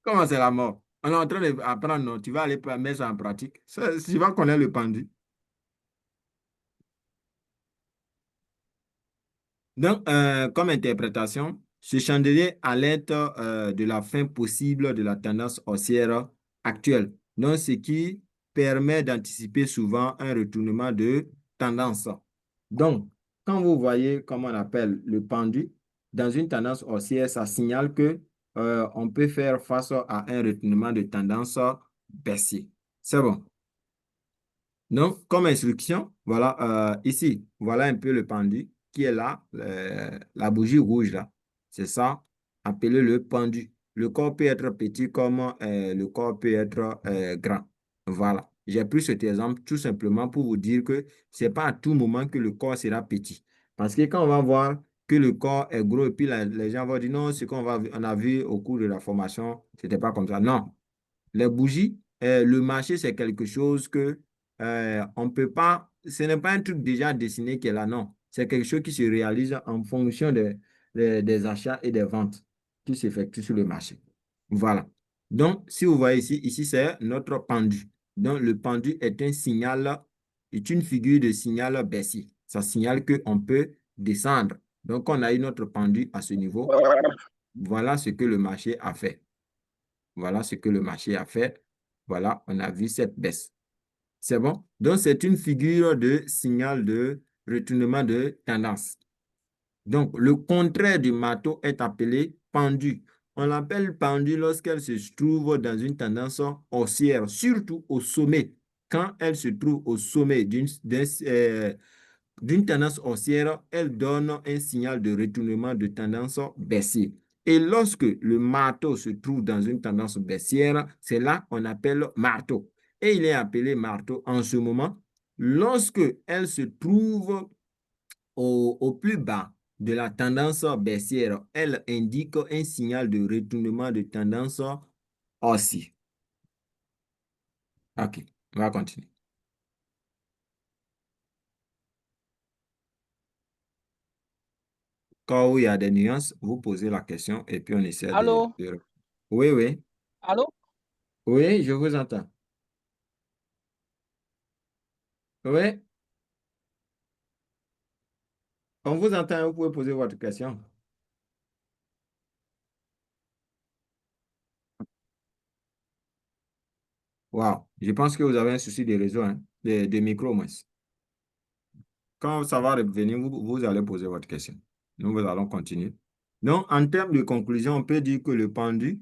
Comment c'est la mort? On est en train d'apprendre, non? Tu vas aller mettre ça en pratique. Tu vas connaître le pendu. Donc, comme interprétation, ce chandelier alerte de la fin possible de la tendance haussière actuelle. Donc, ce qui permet d'anticiper souvent un retournement de tendance. Donc, quand vous voyez comment on appelle le pendu, dans une tendance haussière, ça signale que on peut faire face à un retournement de tendance baissier. C'est bon. Donc, comme instruction, voilà, ici, voilà un peu le pendu qui est là, la bougie rouge là. C'est ça, appelez le pendu. Le corps peut être petit comme le corps peut être grand. Voilà. J'ai pris cet exemple tout simplement pour vous dire que c'est pas à tout moment que le corps sera petit. Parce que quand on va voir que le corps est gros et puis les gens vont dire non, ce on a vu au cours de la formation, c'était pas comme ça. Non. Les bougies, le marché, c'est quelque chose que on peut pas, ce n'est pas un truc déjà dessiné qui est là, non. C'est quelque chose qui se réalise en fonction des achats et des ventes qui s'effectuent sur le marché. Voilà. Donc, si vous voyez ici, c'est notre pendu. Donc, le pendu est un signal, est une figure de signal baissier. Ça signale qu'on peut descendre. Donc, on a eu notre pendu à ce niveau. Voilà ce que le marché a fait. Voilà ce que le marché a fait. Voilà, on a vu cette baisse. C'est bon? Donc, c'est une figure de signal de retournement de tendance. Donc, le contraire du marteau est appelé pendu. On l'appelle pendu lorsqu'elle se trouve dans une tendance haussière, surtout au sommet. Quand elle se trouve au sommet d'une tendance haussière, elle donne un signal de retournement de tendance baissière. Et lorsque le marteau se trouve dans une tendance baissière, c'est là qu'on appelle marteau. Et il est appelé marteau en ce moment lorsque elle se trouve au plus bas de la tendance baissière. Elle indique un signal de retournement de tendance haussière. OK, on va continuer. Quand il y a des nuances, vous posez la question et puis on essaie Allô? Oui, oui. Allô? Oui, je vous entends. Oui, on vous entend, vous pouvez poser votre question. Wow, je pense que vous avez un souci de réseau, hein, de micro, moins. Quand ça va revenir, vous allez poser votre question. Nous allons continuer. Donc, en termes de conclusion, on peut dire que le pendu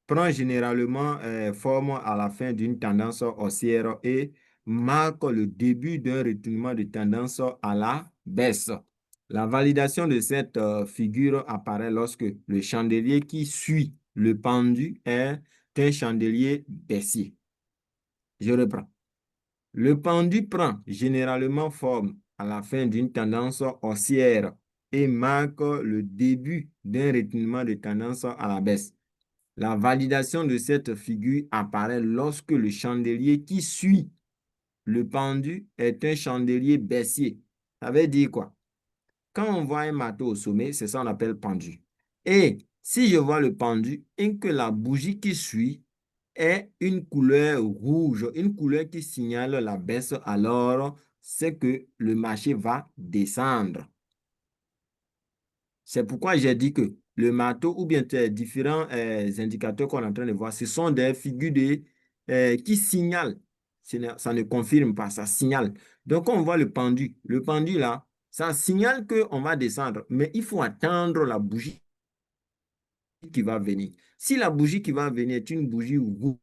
prend généralement forme à la fin d'une tendance haussière et marque le début d'un retournement de tendance à la baisse. La validation de cette figure apparaît lorsque le chandelier qui suit le pendu est un chandelier baissier. Je reprends. Le pendu prend généralement forme à la fin d'une tendance haussière et marque le début d'un retournement de tendance à la baisse. La validation de cette figure apparaît lorsque le chandelier qui suit le pendu est un chandelier baissier. Ça veut dire quoi? quand on voit un marteau au sommet, c'est ça qu'on appelle pendu. Et si je vois le pendu et que la bougie qui suit est une couleur rouge, une couleur qui signale la baisse, alors c'est que le marché va descendre. C'est pourquoi j'ai dit que le marteau ou bien les différents indicateurs qu'on est en train de voir, ce sont des figures qui signalent. Ça ne confirme pas, ça signale. Donc, quand on voit le pendu là, ça signale qu'on va descendre, mais il faut attendre la bougie qui va venir. Si la bougie qui va venir est une bougie rouge,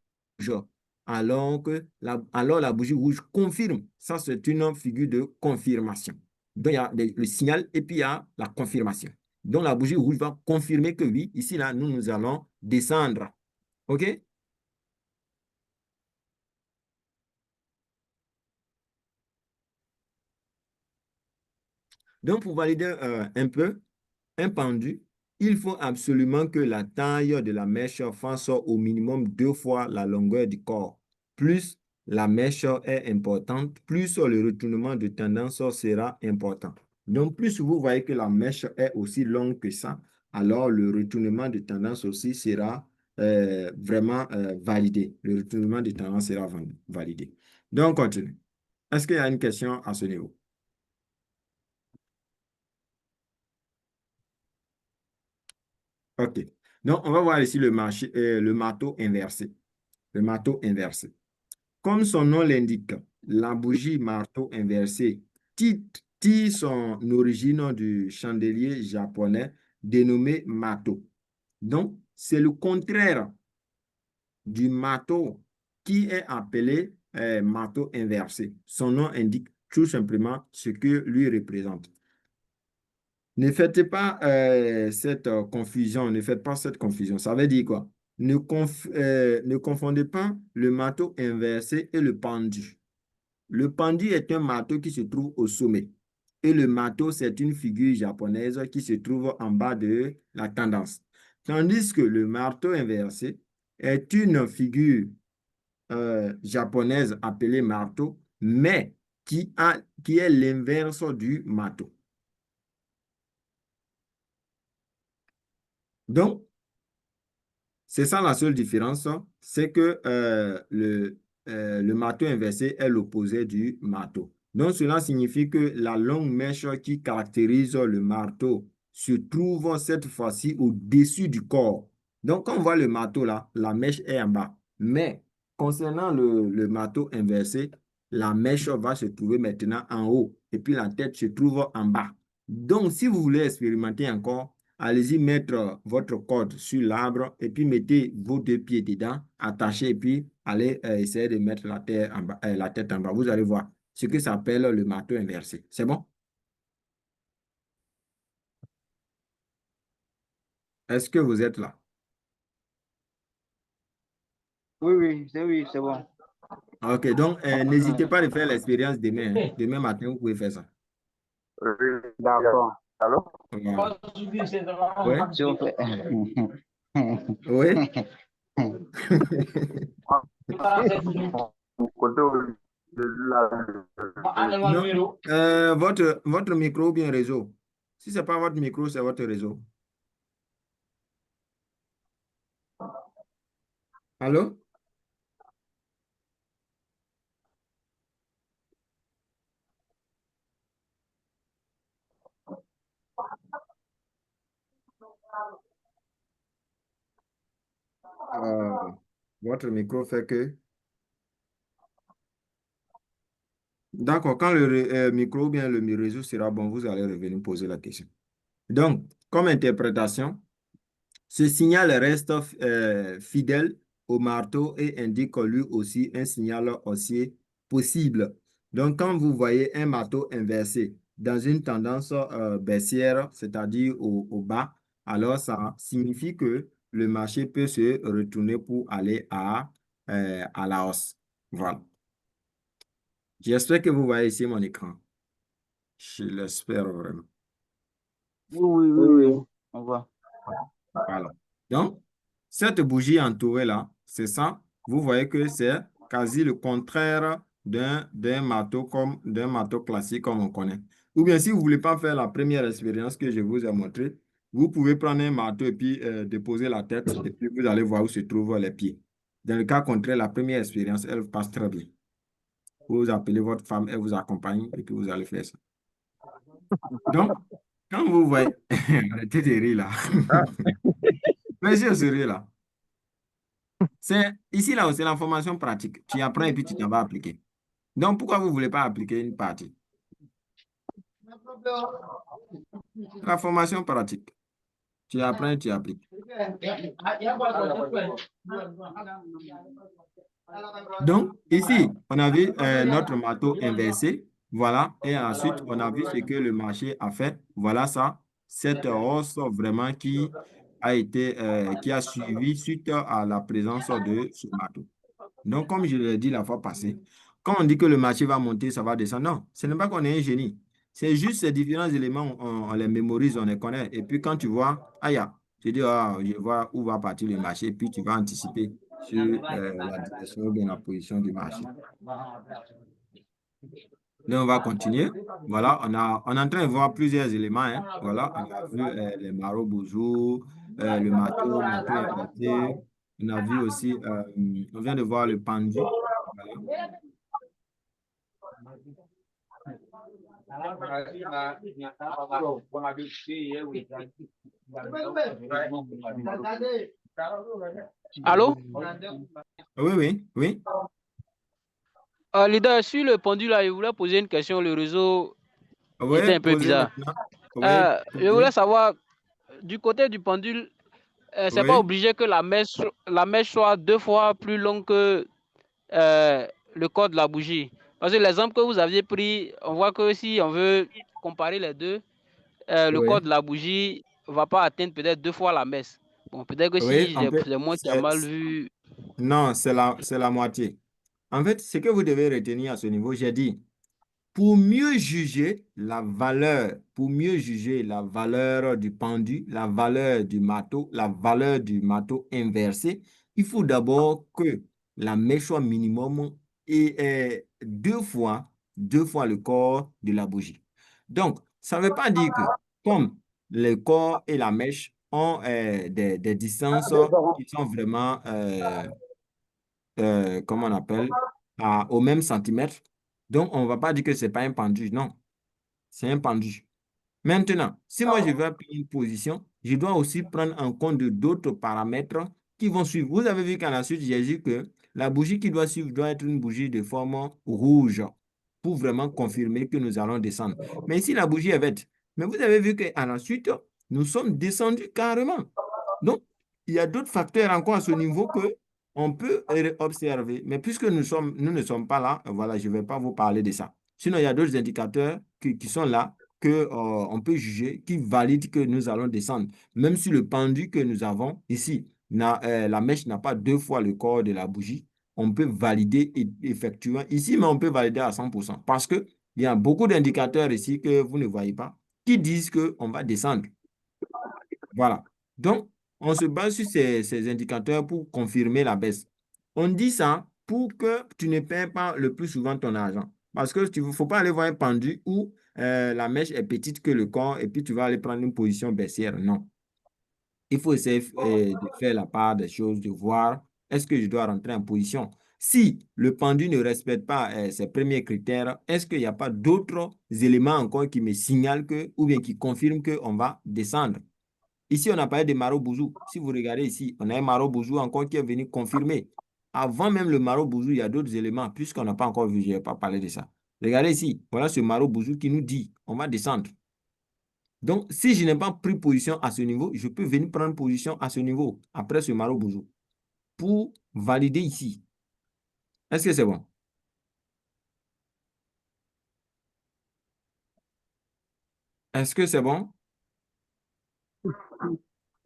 alors la bougie rouge confirme. Ça, c'est une figure de confirmation. Donc, il y a le signal et puis il y a la confirmation. Donc, la bougie rouge va confirmer que oui, ici, là, nous allons descendre. OK? Donc, pour valider un peu, un pendu, il faut absolument que la taille de la mèche fasse au minimum 2 fois la longueur du corps. Plus la mèche est importante, plus le retournement de tendance sera important. Donc, plus vous voyez que la mèche est aussi longue que ça, alors le retournement de tendance aussi sera vraiment validé. Le retournement de tendance sera validé. Donc, on continue. Est-ce qu'il y a une question à ce niveau? OK. Donc, on va voir ici le marteau inversé. Le marteau inversé. Comme son nom l'indique, la bougie marteau inversé tire son origine du chandelier japonais dénommé mato. Donc, c'est le contraire du marteau qui est appelé marteau inversé. Son nom indique tout simplement ce que lui représente. Ne faites pas cette confusion, ne faites pas cette confusion. Ça veut dire quoi? Ne confondez pas le marteau inversé et le pendu. Le pendu est un marteau qui se trouve au sommet. Et le marteau, c'est une figure japonaise qui se trouve en bas de la tendance. Tandis que le marteau inversé est une figure japonaise appelée marteau, mais qui est l'inverse du marteau. Donc, c'est ça la seule différence, c'est que le marteau inversé est l'opposé du marteau. Donc, cela signifie que la longue mèche qui caractérise le marteau se trouve cette fois-ci au-dessus du corps. Donc, quand on voit le marteau là, la mèche est en bas. Mais concernant le marteau inversé, la mèche va se trouver maintenant en haut et puis la tête se trouve en bas. Donc, si vous voulez expérimenter encore, allez-y mettre votre corde sur l'arbre et puis mettez vos 2 pieds dedans, attachez et puis allez essayer de mettre la tête en bas. Vous allez voir ce que ça s'appelle le marteau inversé. C'est bon? Est-ce que vous êtes là? Oui, c'est bon. OK, donc n'hésitez pas à faire l'expérience demain, hein. Demain matin, vous pouvez faire ça. D'accord. Allô? Voilà. Ouais? Si on fait... Oui? Côté de Non, votre micro ou bien réseau. Si ce n'est pas votre micro, c'est votre réseau. Allô? Euh, Votre micro fait que... D'accord, quand le micro ou bien le réseau sera bon, vous allez revenir poser la question. Donc, comme interprétation, ce signal reste fidèle au marteau et indique lui aussi un signal haussier possible. Donc, quand vous voyez un marteau inversé dans une tendance baissière, c'est-à-dire au bas, alors ça signifie que le marché peut se retourner pour aller à la hausse. Voilà. J'espère que vous voyez ici mon écran. Je l'espère vraiment. Oui. On voit. Voilà. Donc, cette bougie entourée là, c'est ça. Vous voyez que c'est quasi le contraire d'un marteau classique comme on connaît. Ou bien, si vous ne voulez pas faire la première expérience que je vous ai montrée, vous pouvez prendre un marteau et puis déposer la tête et puis vous allez voir où se trouvent les pieds. Dans le cas contraire, la première expérience, elle passe très bien. Vous appelez votre femme, elle vous accompagne et puis vous allez faire ça. Donc, quand vous voyez, arrêtez de rire là. Ah, Merci de rire là. C'est ici là, c'est la formation pratique. Tu apprends et puis tu t'en vas appliquer. Donc, pourquoi vous ne voulez pas appliquer une partie? La formation pratique. Tu apprends et tu appliques. Donc, ici, on a vu notre marteau inversé. Voilà. Et ensuite, on a vu ce que le marché a fait. Voilà ça. Cette hausse vraiment qui a suivi suite à la présence de ce marteau. Donc, comme je l'ai dit la fois passée, quand on dit que le marché va monter, ça va descendre, non, ce n'est pas qu'on est un génie. C'est juste ces différents éléments, on les mémorise, on les connaît. Et puis, quand tu vois, ah, tu dis, ah, je vois où va partir le marché, puis tu vas anticiper sur la direction ou bien la position du marché. Là, on va continuer. Voilà, on est en train de voir plusieurs éléments, hein. Voilà, on a vu les marauds bouzous, le marteau inverté. On a vu aussi, on vient de voir le pendu. Voilà. Allô? Oui, oui, oui. Leader, sur le pendule, là, je voulais poser une question. Le réseau était Oui, un peu posez bizarre. maintenant. Oui, Je voulais posez. savoir, du côté du pendule, c'est pas Oui, obligé que la mèche soit 2 fois plus longue que le corps de la bougie. Parce que l'exemple que vous aviez pris, on voit que si on veut comparer les deux, le corps oui, de la bougie ne va pas atteindre peut-être 2 fois la mèche. Bon, peut-être que oui. si c'est moi qui a mal vu. Non, c'est la moitié. En fait, ce que vous devez retenir à ce niveau, j'ai dit, pour mieux juger la valeur du pendu, la valeur du marteau, la valeur du marteau inversé, il faut d'abord que la mèche soit minimum et deux fois le corps de la bougie. Donc, ça ne veut pas dire que comme le corps et la mèche ont des distances qui sont vraiment, comment on appelle, au même centimètre, donc on ne va pas dire que ce n'est pas un pendu, non. C'est un pendu. Maintenant, si moi je vais prendre une position, je dois aussi prendre en compte de d'autres paramètres qui vont suivre. Vous avez vu qu'à la suite, j'ai dit que la bougie qui doit suivre doit être une bougie de forme rouge pour vraiment confirmer que nous allons descendre. Mais ici, la bougie est verte. Mais vous avez vu qu'à la suite, nous sommes descendus carrément. Donc, il y a d'autres facteurs encore à ce niveau que on peut observer. Mais puisque nous ne sommes pas là, voilà, je ne vais pas vous parler de ça. Sinon, il y a d'autres indicateurs qui sont là que, on peut juger, qui valident que nous allons descendre. Même si le pendu que nous avons ici, la mèche n'a pas 2 fois le corps de la bougie, on peut valider effectivement ici, mais on peut valider à 100%. Parce qu'il y a beaucoup d'indicateurs ici que vous ne voyez pas qui disent qu'on va descendre. Voilà. Donc, on se base sur ces indicateurs pour confirmer la baisse. On dit ça pour que tu ne perds pas le plus souvent ton argent. Parce que il ne faut pas aller voir un pendu où la mèche est petite que le corps et puis tu vas aller prendre une position baissière. Non. Il faut essayer de faire la part des choses, de voir est-ce que je dois rentrer en position. Si le pendu ne respecte pas ces premiers critères, est-ce qu'il n'y a pas d'autres éléments encore qui me signalent que, ou bien qui confirment qu'on va descendre? Ici, on a parlé de Maro Bouzou. Si vous regardez ici, on a un Maro Bouzou encore qui est venu confirmer. Avant même le Maro Bouzou, il y a d'autres éléments, puisqu'on n'a pas encore vu, je n'ai pas parlé de ça. Regardez ici, voilà ce Maro Bouzou qui nous dit, on va descendre. Donc, si je n'ai pas pris position à ce niveau, je peux venir prendre position à ce niveau, après ce Maro Bouzou, pour valider ici. Est-ce que c'est bon? Est-ce que c'est bon?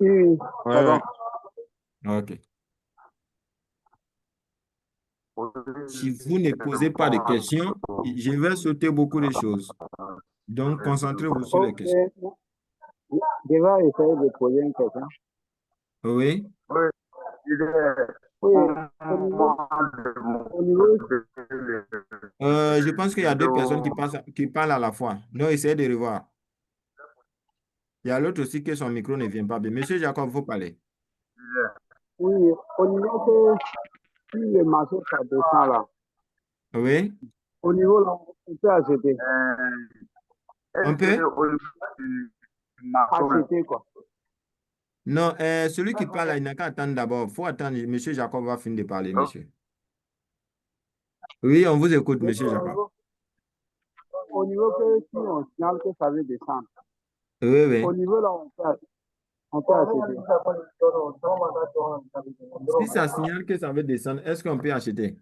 Oui, Ouais, c'est bon. ouais. OK. Si vous ne posez pas de questions, je vais sauter beaucoup de choses. Donc, concentrez-vous sur les Ok, questions. je vais essayer de poser une question. Oui, oui, il est Oui, au au niveau, moment de au niveau, monter Je pense qu'il y a deux personnes qui parlent à la fois. Donc, essayez de revoir. Il y a l'autre aussi que son micro ne vient pas bien. Monsieur Jacob, vous parlez. Oui, au niveau que si le marché ça descend là, Oui, au niveau là, on peut acheter. on Est-ce que peut? au niveau du marteau, acheter quoi? Non, celui qui parle, là, il n'a qu'à attendre d'abord. Il faut attendre. Monsieur Jacob va finir de parler, Ok. monsieur. Oui, on vous écoute, Mais monsieur Jacob. au niveau que si on signale que ça veut descendre, Oui, au oui. niveau là, on peut acheter. Si ça signale que ça veut descendre, est-ce qu'on peut acheter?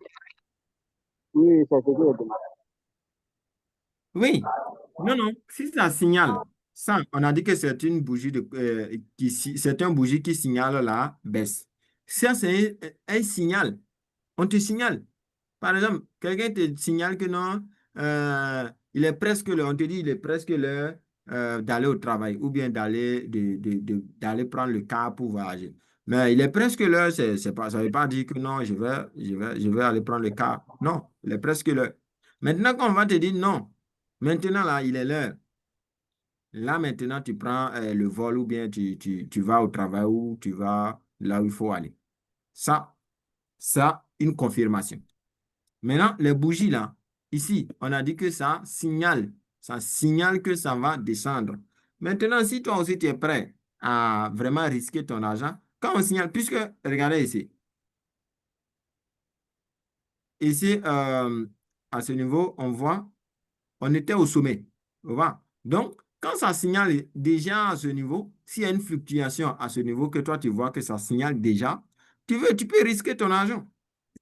Oui, c'est ce que je demande. Oui. Non, non. Si ça signale, ça, on a dit que c'est une bougie c'est un bougie qui signale la baisse. Ça, c'est un signal. On te signale. Par exemple, quelqu'un te signale que non, il est presque l'heure, on te dit il est presque l'heure d'aller au travail ou bien d'aller prendre le car pour voyager. Mais il est presque l'heure, c'est pas, ça ne veut pas dire que non, je vais aller prendre le car. Non, il est presque l'heure. Maintenant, quand on va te dire non, maintenant là, il est l'heure. Là, maintenant, tu prends le vol ou bien tu vas au travail ou tu vas là où il faut aller. Ça, une confirmation. Maintenant, les bougies là, ici, on a dit que ça signale que ça va descendre. Maintenant, si toi aussi tu es prêt à vraiment risquer ton argent, quand on signale, puisque, regardez ici, ici, à ce niveau, on voit, on était au sommet. On voit. Donc, quand ça signale déjà à ce niveau, s'il y a une fluctuation à ce niveau que toi tu vois que ça signale déjà, tu peux risquer ton argent.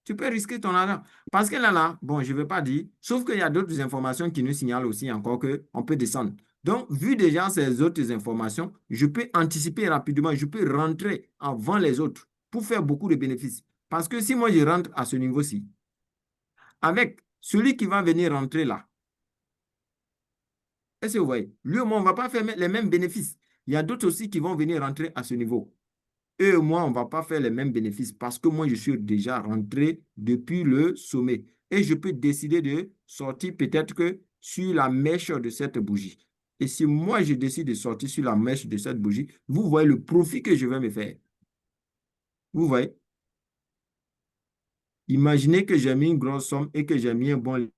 Tu peux risquer ton argent. Parce que là, bon, je ne veux pas dire, sauf qu'il y a d'autres informations qui nous signalent aussi encore qu'on peut descendre. Donc, vu déjà ces autres informations, je peux anticiper rapidement, je peux rentrer avant les autres pour faire beaucoup de bénéfices. Parce que si moi je rentre à ce niveau-ci, avec celui qui va venir rentrer là, est-ce que vous voyez? Lui, moi, on ne va pas faire les mêmes bénéfices. Il y a d'autres aussi qui vont venir rentrer à ce niveau. Eux et moi, on ne va pas faire les mêmes bénéfices parce que moi, je suis déjà rentré depuis le sommet. Et je peux décider de sortir peut-être que sur la mèche de cette bougie. Et si moi, je décide de sortir sur la mèche de cette bougie, vous voyez le profit que je vais me faire. Vous voyez? Imaginez que j'ai mis une grosse somme et que j'ai mis un bon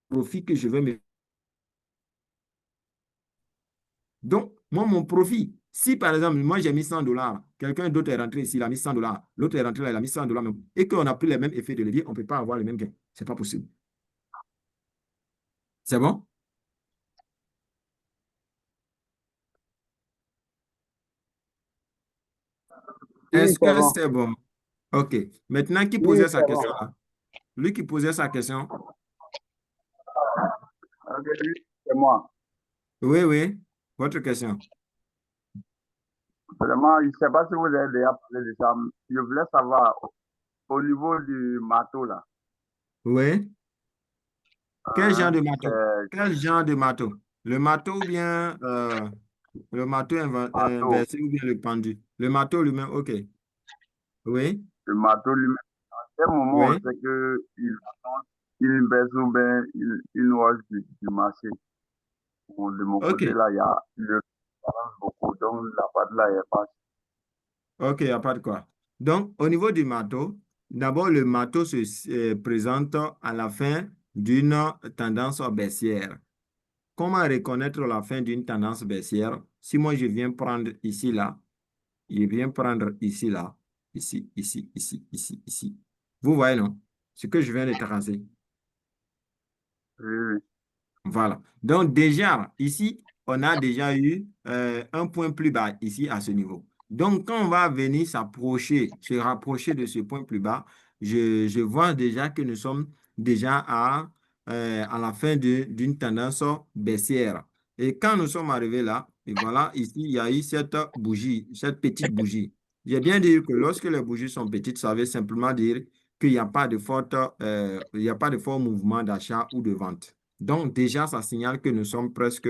profit que je vais me faire. Donc, moi, mon profit, si par exemple, moi j'ai mis 100 dollars, quelqu'un d'autre est rentré ici, il a mis 100 dollars, l'autre est rentré là, il a mis 100 dollars, et qu'on a pris les mêmes effets de levier, on ne peut pas avoir le même gain. Ce n'est pas possible. C'est bon? Oui, Est-ce c'est que bon. c'est bon? OK. Maintenant, qui Oui, posait sa c'est bon. question là? Lui qui posait sa question. Ok, oui, c'est moi. Oui, oui. Votre question. Vraiment, je ne sais pas si vous avez déjà parlé de ça. Je voulais savoir, au niveau du marteau là, Oui. Quel genre de marteau? c'est Quel genre de marteau? Le marteau ou bien le marteau marteau. inversé ou bien le pendu? Le marteau lui-même, OK. Oui, Le marteau lui-même, à un moment, on oui. sait qu'il baisse ou bien il hausse du marché. Bon, de mon côté, OK. là, il y a le balance beaucoup, donc la part là, il n'y a pas. OK, il n'y a pas de quoi. Donc, au niveau du marteau, d'abord, le marteau se présente à la fin d'une tendance baissière. Comment reconnaître la fin d'une tendance baissière? Si moi, je viens prendre ici, là, je viens prendre ici, là, ici, ici, ici, ici, ici. Vous voyez, non? Ce que je viens de tracer. Oui, oui. Voilà. Donc déjà, ici, on a déjà eu un point plus bas ici à ce niveau. Donc quand on va venir se rapprocher de ce point plus bas, je vois déjà que nous sommes déjà à la fin d'une tendance baissière. Et quand nous sommes arrivés là, et voilà, ici, il y a eu cette bougie, cette petite bougie. J'ai bien dit que lorsque les bougies sont petites, ça veut simplement dire qu'il n'y a pas de il n'y a pas de fort mouvement d'achat ou de vente. Donc, déjà, ça signale que nous sommes presque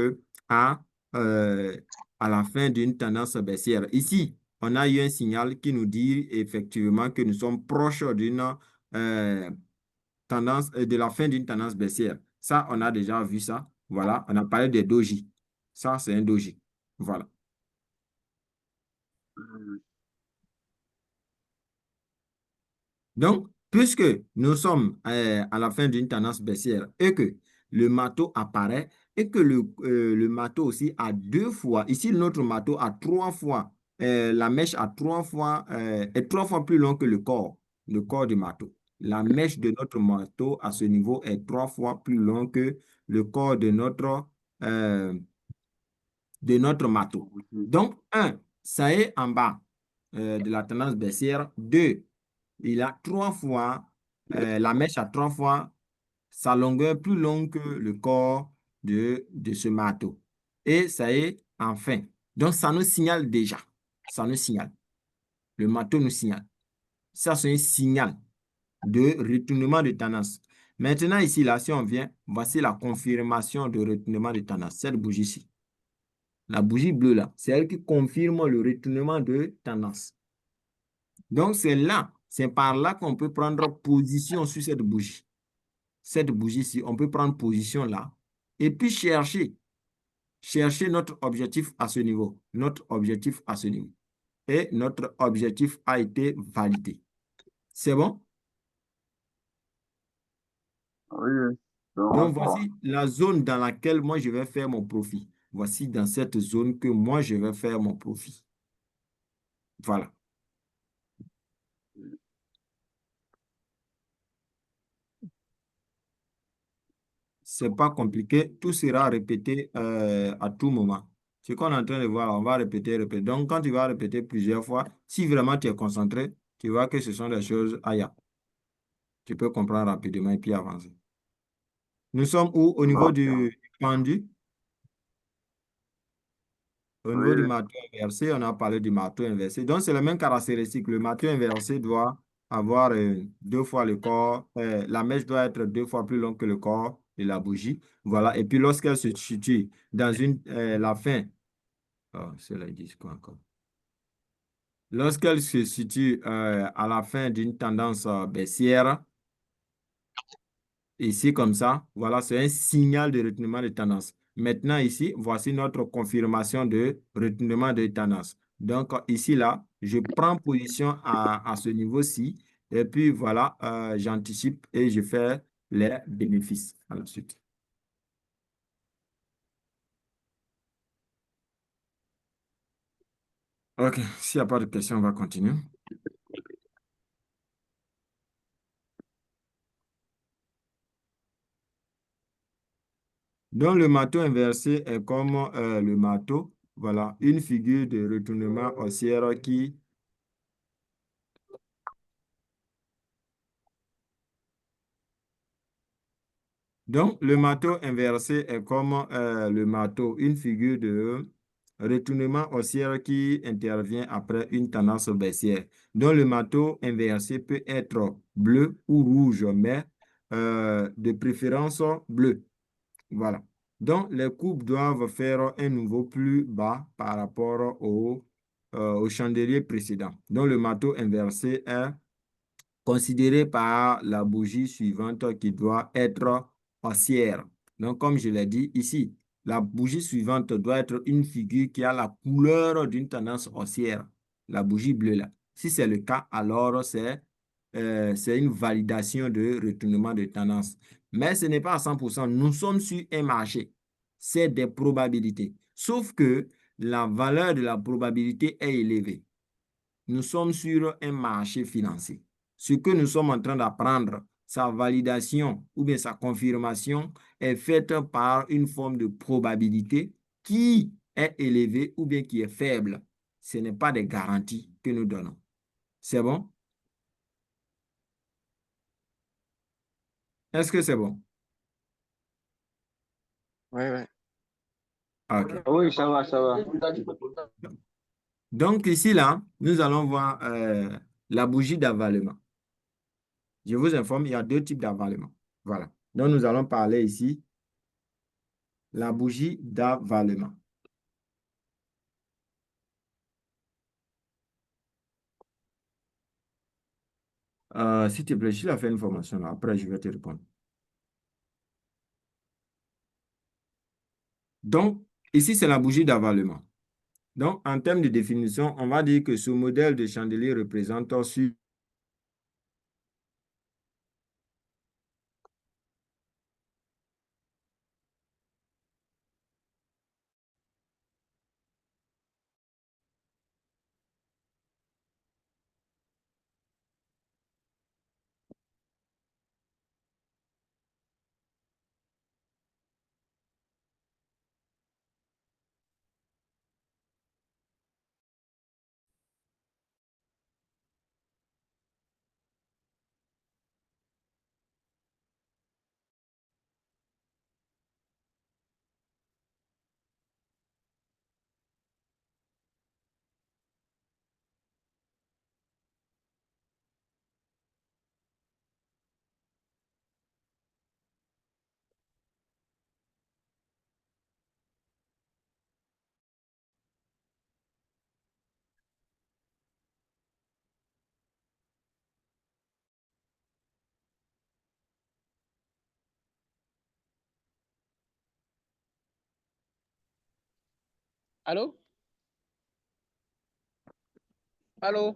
à, euh, à la fin d'une tendance baissière. Ici, on a eu un signal qui nous dit effectivement que nous sommes proches euh, tendance, de la fin d'une tendance baissière. Ça, on a déjà vu ça. Voilà, on a parlé des doji. Ça, c'est un doji. Voilà. Donc, puisque nous sommes à la fin d'une tendance baissière et que le marteau apparaît et que le marteau aussi a deux fois, ici notre marteau a trois fois, la mèche a trois fois, est trois fois plus long que le corps du marteau. La mèche de notre marteau à ce niveau est trois fois plus long que le corps euh, de notre marteau. Donc, un, ça est en bas de la tendance baissière. Deux, il a trois fois, la mèche a trois fois sa longueur plus longue que le corps de ce marteau. Et ça est enfin. Donc, ça nous signale déjà. Ça nous signale. Le marteau nous signale. Ça, c'est un signal de retournement de tendance. Maintenant, ici, là, si on vient, voici la confirmation de retournement de tendance. Cette bougie-ci. La bougie bleue, là, c'est elle qui confirme le retournement de tendance. Donc, c'est là, c'est par là qu'on peut prendre position sur cette bougie. Cette bougie-ci, on peut prendre position là et puis chercher notre objectif à ce niveau. Notre objectif à ce niveau. Et notre objectif a été validé. C'est bon? Oui, oui. Donc, Donc, voici la zone dans laquelle moi, je vais faire mon profit. Voici dans cette zone que moi, je vais faire mon profit. Voilà. C'est pas compliqué. Tout sera répété à tout moment. Ce qu'on est en train de voir, on va répéter, répéter. Donc, quand tu vas répéter plusieurs fois, si vraiment tu es concentré, tu vois que ce sont des choses ailleurs. Tu peux comprendre rapidement et puis avancer. Nous sommes où? Au niveau ok. du pendu. Au niveau du Oui, marteau inversé, on a parlé du marteau inversé. Donc, c'est la même caractéristique. Le marteau inversé doit avoir deux fois le corps. La mèche doit être deux fois plus longue que le corps de la bougie. Voilà. Et puis, lorsqu'elle se situe dans la fin, oh, cela dit quoi encore? Lorsqu'elle se situe à la fin d'une tendance baissière, ici, comme ça, voilà, c'est un signal de retournement de tendance. Maintenant, ici, voici notre confirmation de retournement de tendance. Donc, ici, là, je prends position à ce niveau-ci. Et puis, voilà, j'anticipe et je fais les bénéfices à la suite. OK, s'il n'y a pas de questions, on va continuer. Donc, le marteau inversé est comme le marteau. Voilà, une figure de retournement haussière qui... Donc, le marteau inversé est comme le marteau, une figure de retournement haussière qui intervient après une tendance baissière. Donc, le marteau inversé peut être bleu ou rouge, mais de préférence bleu. Voilà. Donc, les courbes doivent faire un nouveau plus bas par rapport au chandelier précédent. Donc, le marteau inversé est considéré par la bougie suivante qui doit être haussière. Donc, comme je l'ai dit ici, la bougie suivante doit être une figure qui a la couleur d'une tendance haussière, la bougie bleue là. Si c'est le cas, alors c'est une validation de retournement de tendance. Mais ce n'est pas à 100%. Nous sommes sur un marché. C'est des probabilités. Sauf que la valeur de la probabilité est élevée. Nous sommes sur un marché financier. Ce que nous sommes en train d'apprendre, sa validation ou bien sa confirmation est faite par une forme de probabilité qui est élevée ou bien qui est faible. Ce n'est pas des garanties que nous donnons. C'est bon? Est-ce que c'est bon? Oui, oui. OK. Oui, ça va, ça va. Donc ici, là, nous allons voir la bougie d'avalement. Je vous informe, il y a deux types d'avalement. Voilà. Donc nous allons parler ici la bougie d'avalement. S'il te plaît, il a fait une formation là. Après, je vais te répondre. Donc, ici, c'est la bougie d'avalement. Donc, en termes de définition, on va dire que ce modèle de chandelier représente sur Allô? Allô?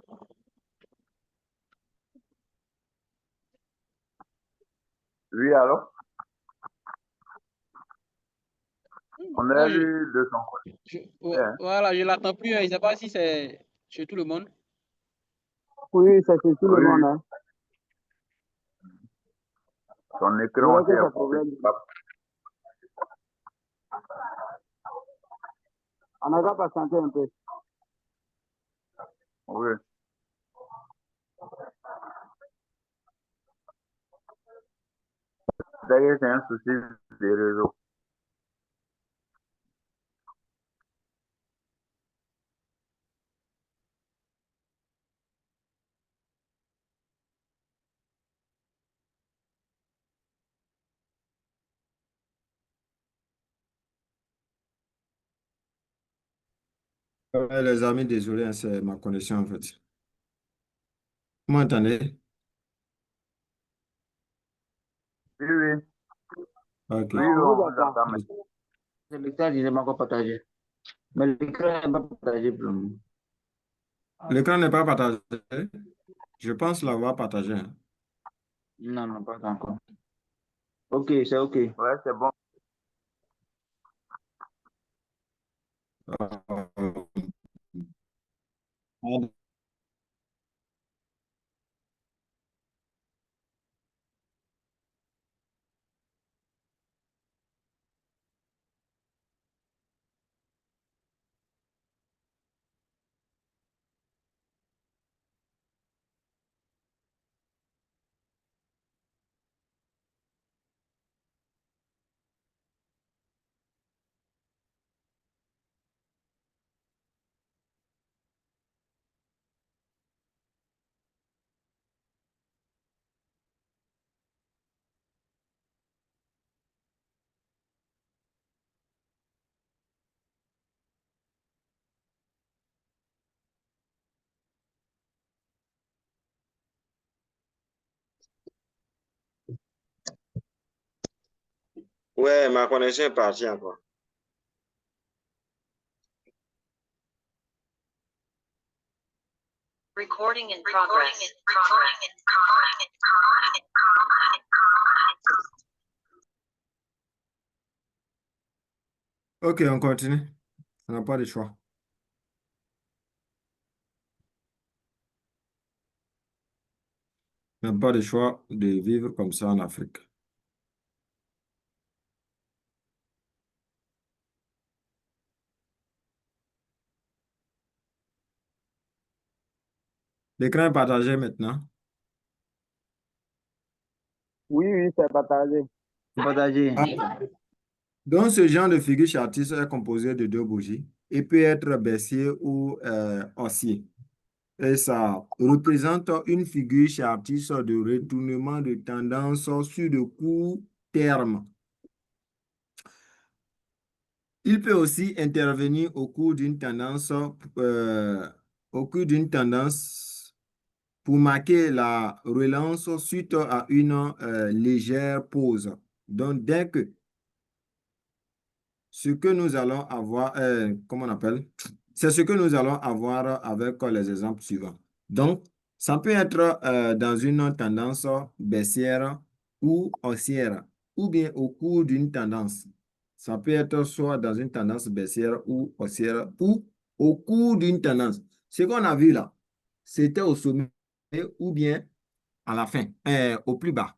Oui, alors? On a Oh, vu de son côté. Hein? voilà, je l'attends plus. Je ne sais pas si c'est chez tout le monde. Oui, ça c'est tout le Oui, monde. Hein. son Je écran vois aussi que est ça coupé. problème. On n'a qu'à patienter un peu. Oui. D'ailleurs, c'est un souci des réseaux. Les amis, désolé, hein, c'est ma connexion en fait. Vous m'entendez? Oui, oui. Ok. Oui, On vous on vous attend. entend. L'écran, il n'est pas encore partagé. Mais l'écran n'est pas partagé pour le moment. L'écran n'est pas partagé. Je pense l'avoir partagé, hein. Non, non, pas encore. Ok, c'est ok. Ouais, c'est bon. Euh, Ouais, ma connexion est partie encore. Recording in progress. Ok, on continue. On n'a pas de choix. On n'a pas de choix de vivre comme ça en Afrique. L'écran est partagé maintenant. Oui, oui, c'est partagé. C'est partagé. Ah, donc, ce genre de figure chartiste est composé de deux bougies et peut être baissier ou haussier. Et ça représente une figure chartiste de retournement de tendance sur de court terme. Il peut aussi intervenir au cours d'une tendance, au cours d'une tendance pour marquer la relance suite à une légère pause. Donc, dès que ce que nous allons avoir, comment on appelle? C'est ce que nous allons avoir avec les exemples suivants. Donc, ça peut être dans une tendance baissière ou haussière, ou bien au cours d'une tendance. Ça peut être soit dans une tendance baissière ou haussière, ou au cours d'une tendance. Ce qu'on a vu là, c'était au sommet ou bien à la fin, au plus bas.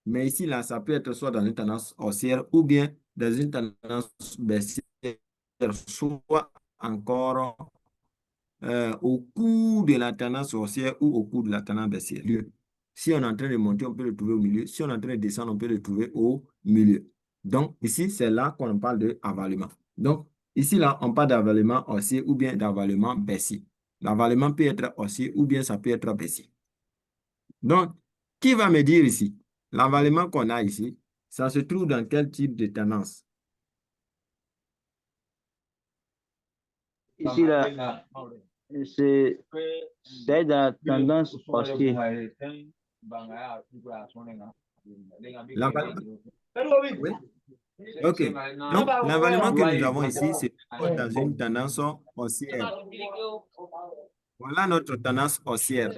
Mais ici, là, ça peut être soit dans une tendance haussière ou bien dans une tendance baissière, soit encore au cours de la tendance haussière ou au cours de la tendance baissière. Si on est en train de monter, on peut le trouver au milieu. Si on est en train de descendre, on peut le trouver au milieu. Donc, ici, c'est là qu'on parle d'avalement. Donc, ici, là, on parle d'avalement haussier ou bien d'avalement baissier. L'avalement peut être haussier ou bien ça peut être baissier. Donc, qui va me dire ici? L'avalement qu'on a ici, ça se trouve dans quel type de tendance? Ici, là, c'est dans la tendance haussière. L'avalement? Oui. OK. Donc, l'avalement que nous avons ici, c'est dans une tendance haussière. Voilà notre tendance haussière.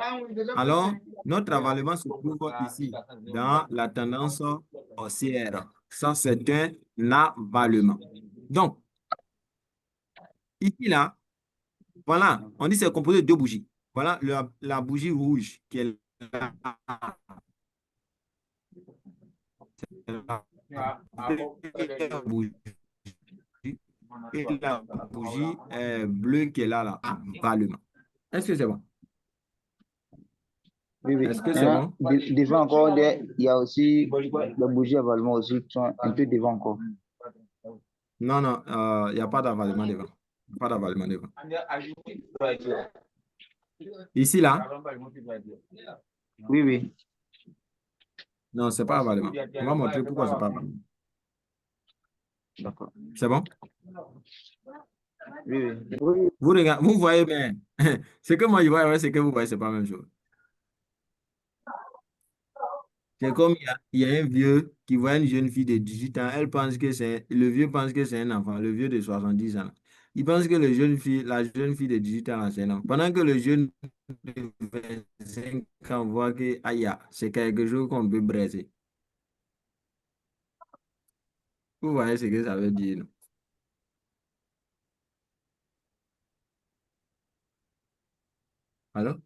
Alors, notre avalement se trouve ici, dans la tendance haussière. Ça, c'est un avalement. Donc, ici, là, voilà, on dit que c'est composé de deux bougies. Voilà la bougie rouge qui est là. La première bougie. Et la bougie bleue qui est là, avalement. Est-ce que c'est bon? Oui, oui. Est-ce que c'est bon? Devant encore, il y a aussi les bougies avalement aussi qui sont un peu devant encore. Non, non, il n'y a pas d'avalement devant. Pas d'avalement devant. Ici, là? Oui, oui. Non, ce n'est pas avalement. On va montrer pourquoi ce n'est pas avalement. D'accord. C'est bon? Oui, oui. Vous regardez, vous voyez bien. Ce que moi je vois, ouais, ce que vous voyez, ce n'est pas la même chose. C'est comme il y a un vieux qui voit une jeune fille de 18 ans, elle pense que le vieux pense que c'est un enfant, le vieux de 70 ans. Il pense que la jeune fille de 18 ans, là, c'est un enfant. Pendant que le jeune de 25 ans voit que, aïe, c'est quelque chose qu'on peut braiser. Vous voyez ce que ça veut dire, non? Alors?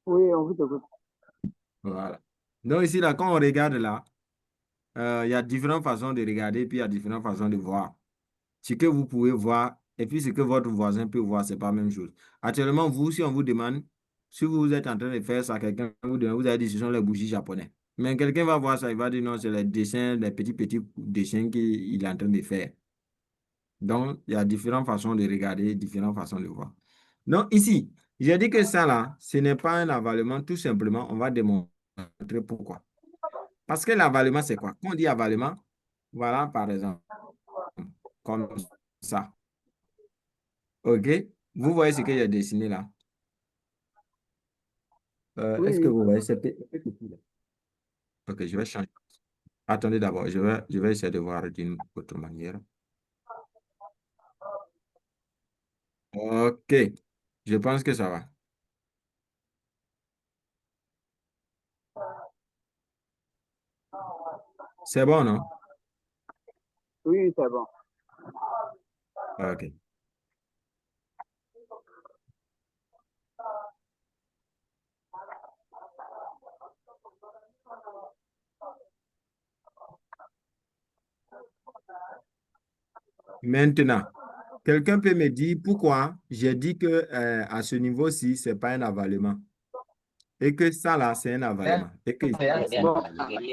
Oui, on vous écoute. Voilà. Donc ici, là, quand on regarde là, il y a différentes façons de regarder, puis il y a différentes façons de voir. Ce que vous pouvez voir et puis ce que votre voisin peut voir, ce n'est pas la même chose. Actuellement, vous, si on vous demande, si vous êtes en train de faire ça, quelqu'un vous demande, vous avez dit, ce sont les bougies japonaises. Mais quelqu'un va voir ça, il va dire, non, c'est les dessins, les petits dessins qu'il est en train de faire. Donc, il y a différentes façons de regarder, différentes façons de voir. Donc, ici, j'ai dit que ça, là, ce n'est pas un avalement, tout simplement, on va démontrer pourquoi. Parce que l'avalement, c'est quoi? Quand on dit avalement, voilà, par exemple, comme ça. OK? Vous voyez ce que j'ai dessiné là? Oui, Est-ce que oui. vous voyez? C'est petit, là. OK, je vais changer. Attendez d'abord, je vais essayer de voir d'une autre manière. OK, je pense que ça va. C'est bon, non? Oui, c'est bon. OK. Maintenant, quelqu'un peut me dire pourquoi j'ai dit que à ce niveau-ci, ce n'est pas un avalement. Et que ça là, c'est un avalement. Et que ici, c'est un Bon, avalement.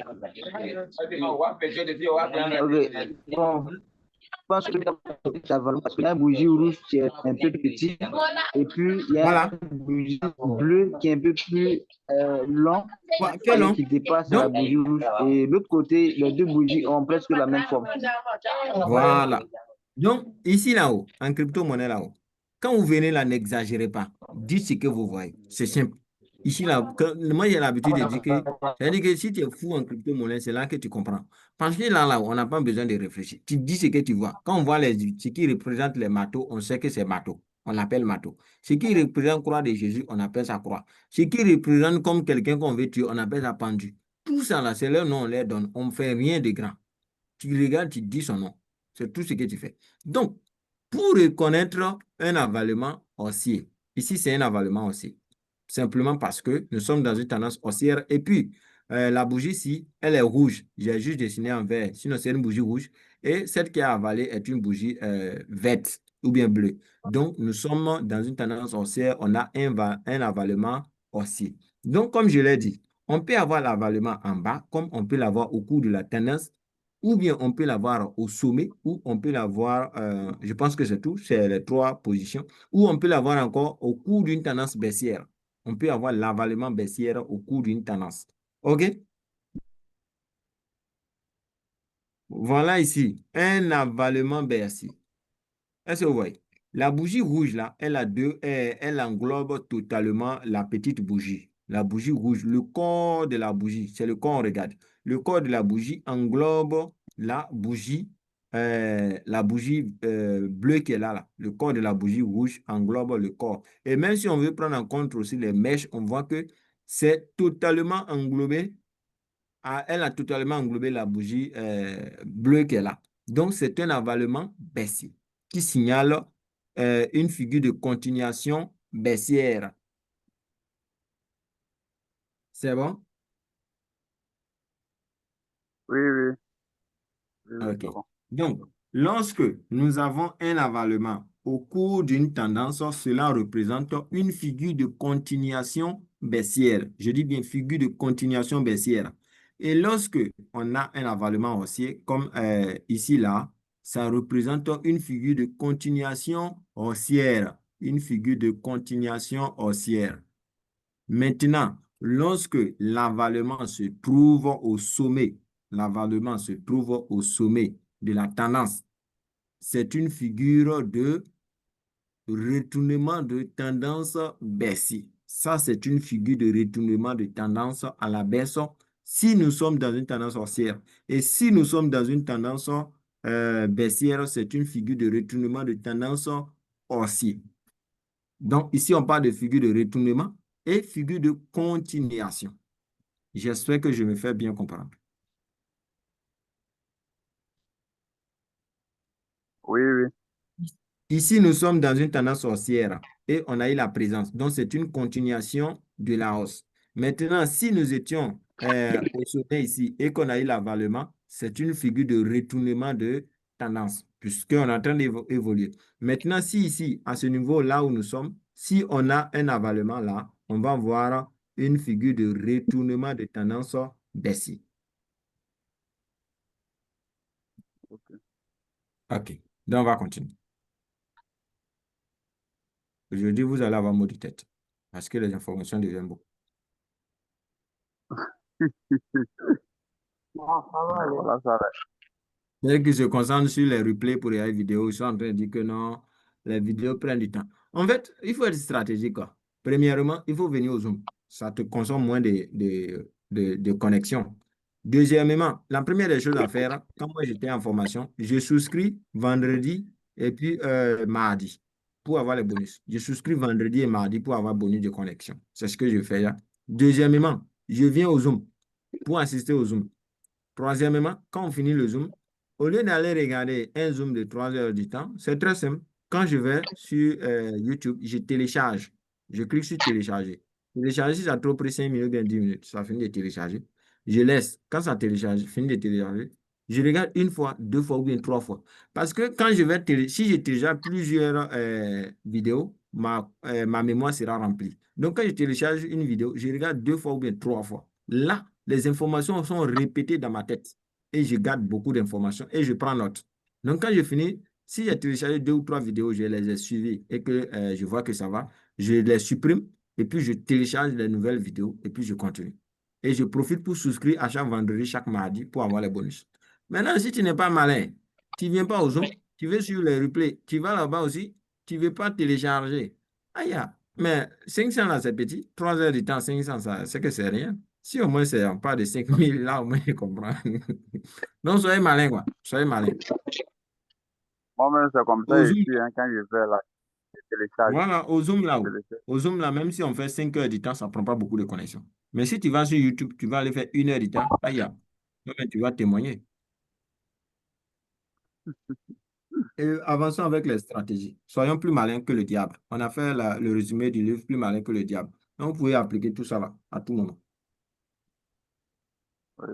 ok. Bon, je pense que ça va parce qu'il y a une bougie rouge qui est un peu petite et puis il y a Voilà. une bougie bleue qui est un peu plus long Quel et long? qui dépasse la Donc, bougie rouge. Et de l'autre côté, les deux bougies ont presque la même forme. voilà. Donc, ici là-haut, en crypto-monnaie là-haut, Quand vous venez là, n'exagérez pas. Dites ce que vous voyez. C'est simple. Ici, là, moi, j'ai l'habitude de dire que, c'est-à-dire que si tu es fou en crypto-monnaie, c'est là que tu comprends. Parce que là, on n'a pas besoin de réfléchir. Tu dis ce que tu vois. Quand on voit ce qui représente les marteaux, on sait que c'est marteau. On l'appelle marteau. Ce qui représente croix de Jésus, on appelle ça croix. Ce qui représente comme quelqu'un qu'on veut tuer, on appelle ça pendu. Tout ça là, c'est leur nom, on leur donne. On ne fait rien de grand. Tu regardes, tu dis son nom. C'est tout ce que tu fais. Donc, pour reconnaître un avalement haussier, ici c'est un avalement haussier, simplement parce que nous sommes dans une tendance haussière. Et puis, la bougie ici, elle est rouge. J'ai juste dessiné en vert. Sinon, c'est une bougie rouge. Et celle qui a avalé est une bougie verte ou bien bleue. Donc, nous sommes dans une tendance haussière. On a un avalement haussier. Donc, comme je l'ai dit, on peut avoir l'avalement en bas, comme on peut l'avoir au cours de la tendance, ou bien on peut l'avoir au sommet, ou on peut l'avoir, je pense que c'est tout, c'est les trois positions, ou on peut l'avoir encore au cours d'une tendance baissière. On peut avoir l'avalement baissière au cours d'une tendance. OK? Voilà ici, un avalement baissier. Est-ce que vous voyez? La bougie rouge, là, elle englobe totalement la petite bougie. La bougie rouge, le corps de la bougie, c'est le corps, on regarde. Le corps de la bougie englobe la bougie bleue qui est là. Le corps de la bougie rouge englobe le corps. Et même si on veut prendre en compte aussi les mèches, on voit que c'est totalement englobé. Elle a totalement englobé la bougie bleue qui est là. Donc, c'est un avalement baissier qui signale une figure de continuation baissière. C'est bon? Oui, oui, oui, oui, OK. c'est bon. Donc, lorsque nous avons un avalement au cours d'une tendance, cela représente une figure de continuation baissière. Je dis bien figure de continuation baissière. Et lorsque on a un avalement haussier, comme ici, là, ça représente une figure de continuation haussière. Une figure de continuation haussière. Maintenant, lorsque l'avalement se trouve au sommet, l'avalement se trouve au sommet de la tendance, c'est une figure de retournement de tendance baissière. Ça, c'est une figure de retournement de tendance à la baisse si nous sommes dans une tendance haussière. Et si nous sommes dans une tendance baissière, c'est une figure de retournement de tendance haussière. Donc, ici, on parle de figure de retournement et figure de continuation. J'espère que je me fais bien comprendre. Oui, oui. Ici, nous sommes dans une tendance haussière et on a eu la présence. Donc, c'est une continuation de la hausse. Maintenant, si nous étions au sommet ici et qu'on a eu l'avalement, c'est une figure de retournement de tendance puisqu'on est en train d'évoluer. Maintenant, si ici, à ce niveau là où nous sommes, si on a un avalement là, on va voir une figure de retournement de tendance baissière. OK. Donc, on va continuer. Aujourd'hui, vous allez avoir mot de tête parce que les informations deviennent beaucoup. Voilà, ça va. Ceux qui se concentrent sur les replays pour les vidéos, ils sont en train de dire que non, les vidéos prennent du temps. En fait, il faut être stratégique, quoi. Premièrement, il faut venir au Zoom. Ça te consomme moins de connexion. Deuxièmement, la première des choses à faire, quand moi j'étais en formation, je souscris vendredi et puis mardi pour avoir les bonus. Je souscris vendredi et mardi pour avoir bonus de connexion. C'est ce que je fais là. Deuxièmement, je viens au Zoom pour assister au Zoom. Troisièmement, quand on finit le Zoom, au lieu d'aller regarder un Zoom de 3 heures du temps, c'est très simple. Quand je vais sur YouTube, je télécharge. Je clique sur télécharger. Télécharger, si ça a trop pris 5 minutes, bien 10 minutes, ça finit de télécharger. Je laisse. Quand ça télécharge, finit de télécharger. Je regarde une fois, deux fois ou bien trois fois. Parce que quand je vais si je télécharge plusieurs vidéos, ma mémoire sera remplie. Donc, quand je télécharge une vidéo, je regarde deux fois ou bien trois fois. Là, les informations sont répétées dans ma tête et je garde beaucoup d'informations et je prends note. Donc, quand je finis, si j'ai téléchargé deux ou trois vidéos, je les ai suivies et que je vois que ça va, je les supprime et puis je télécharge les nouvelles vidéos et puis je continue. Et je profite pour souscrire à chaque vendredi, chaque mardi pour avoir les bonus. Maintenant, si tu n'es pas malin, tu ne viens pas au Zoom, tu vas sur les replays, tu vas là-bas aussi, tu ne veux pas télécharger. Aïe, mais 500 là, c'est petit. 3 heures du temps, 500, ça, c'est que c'est rien. Si au moins c'est en pas de 5000, là, au moins je comprends. Donc, soyez malin, quoi. Soyez malin. Moi-même, c'est comme ça Au Zoom, ici, hein, quand je vais là, je télécharge. voilà, au Zoom là, Je télécharge. au Zoom là, même si on fait 5 heures du temps, ça ne prend pas beaucoup de connexion. Mais si tu vas sur YouTube, tu vas aller faire 1 heure du temps, aïe, tu vas témoigner. Et avançons avec les stratégies. Soyons plus malins que le diable. On a fait le résumé du livre Plus malin que le diable. Donc, vous pouvez appliquer tout ça là, à tout moment. Oui,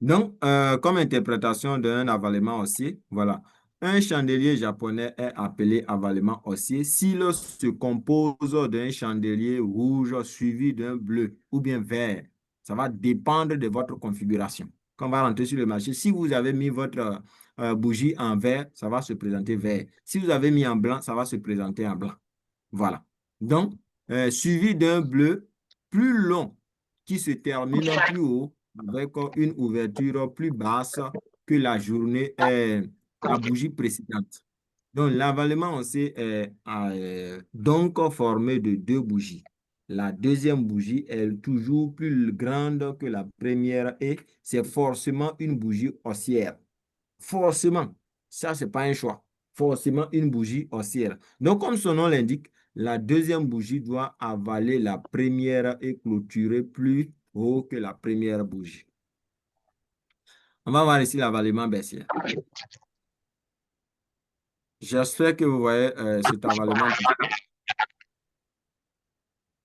Donc, comme interprétation d'un avalement haussier, voilà. Un chandelier japonais est appelé avalement haussier s'il se compose d'un chandelier rouge suivi d'un bleu ou bien vert. Ça va dépendre de votre configuration. Quand on va rentrer sur le marché, si vous avez mis votre bougie en vert, ça va se présenter vert. Si vous avez mis en blanc, ça va se présenter en blanc. Voilà. Donc, suivi d'un bleu plus long qui se termine plus haut avec une ouverture plus basse que la bougie précédente. Donc, l'avalement aussi est donc formé de deux bougies. La deuxième bougie est toujours plus grande que la première et c'est forcément une bougie haussière. Forcément, ça, c'est pas un choix. Forcément, une bougie haussière. Donc, comme son nom l'indique, la deuxième bougie doit avaler la première et clôturer plus haut que la première bougie. On va voir ici l'avalement baissière. J'espère que vous voyez cet avalement baissier.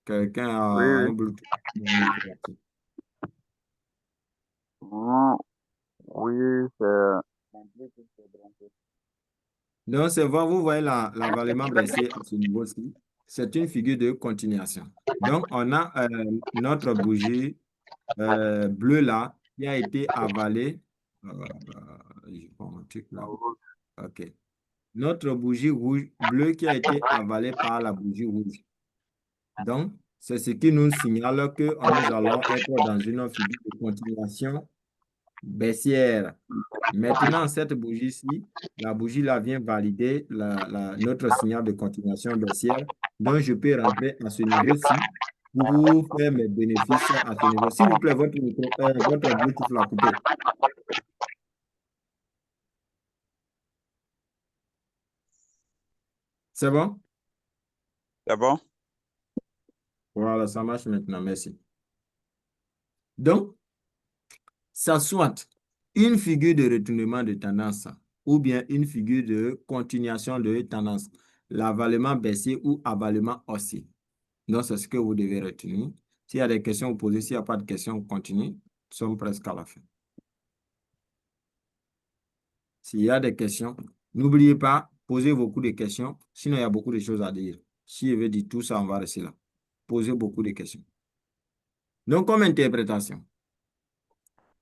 Quelqu'un a oui. un Oui. Bluetooth. Mon micro actif. Mm, oui, c'est... Donc, vous voyez l'avalement baissier à ce niveau-ci. C'est une figure de continuation. Donc, on a notre bougie bleue là qui a été avalée. Je prends mon truc là. OK. Notre bougie rouge, bleue qui a été avalée par la bougie rouge. Donc, c'est ce qui nous signale que nous allons être dans une figure de continuation baissière. Maintenant, cette bougie-ci, la bougie là vient valider notre signal de continuation baissière. Donc, je peux rentrer à ce niveau-ci pour faire mes bénéfices à ce niveau. S'il vous plaît, votre Bluetooth l'a coupé. C'est bon? C'est bon? Voilà, ça marche maintenant. Merci. Donc, ça soit une figure de retournement de tendance ou bien une figure de continuation de tendance, l'avalement baissier ou avalement haussier. Donc, c'est ce que vous devez retenir. S'il y a des questions, vous posez. S'il n'y a pas de questions, on continue. Nous sommes presque à la fin. S'il y a des questions, n'oubliez pas, posez beaucoup de questions. Sinon, il y a beaucoup de choses à dire. Si je veux dire tout ça, on va rester là. Posez beaucoup de questions. Donc, comme interprétation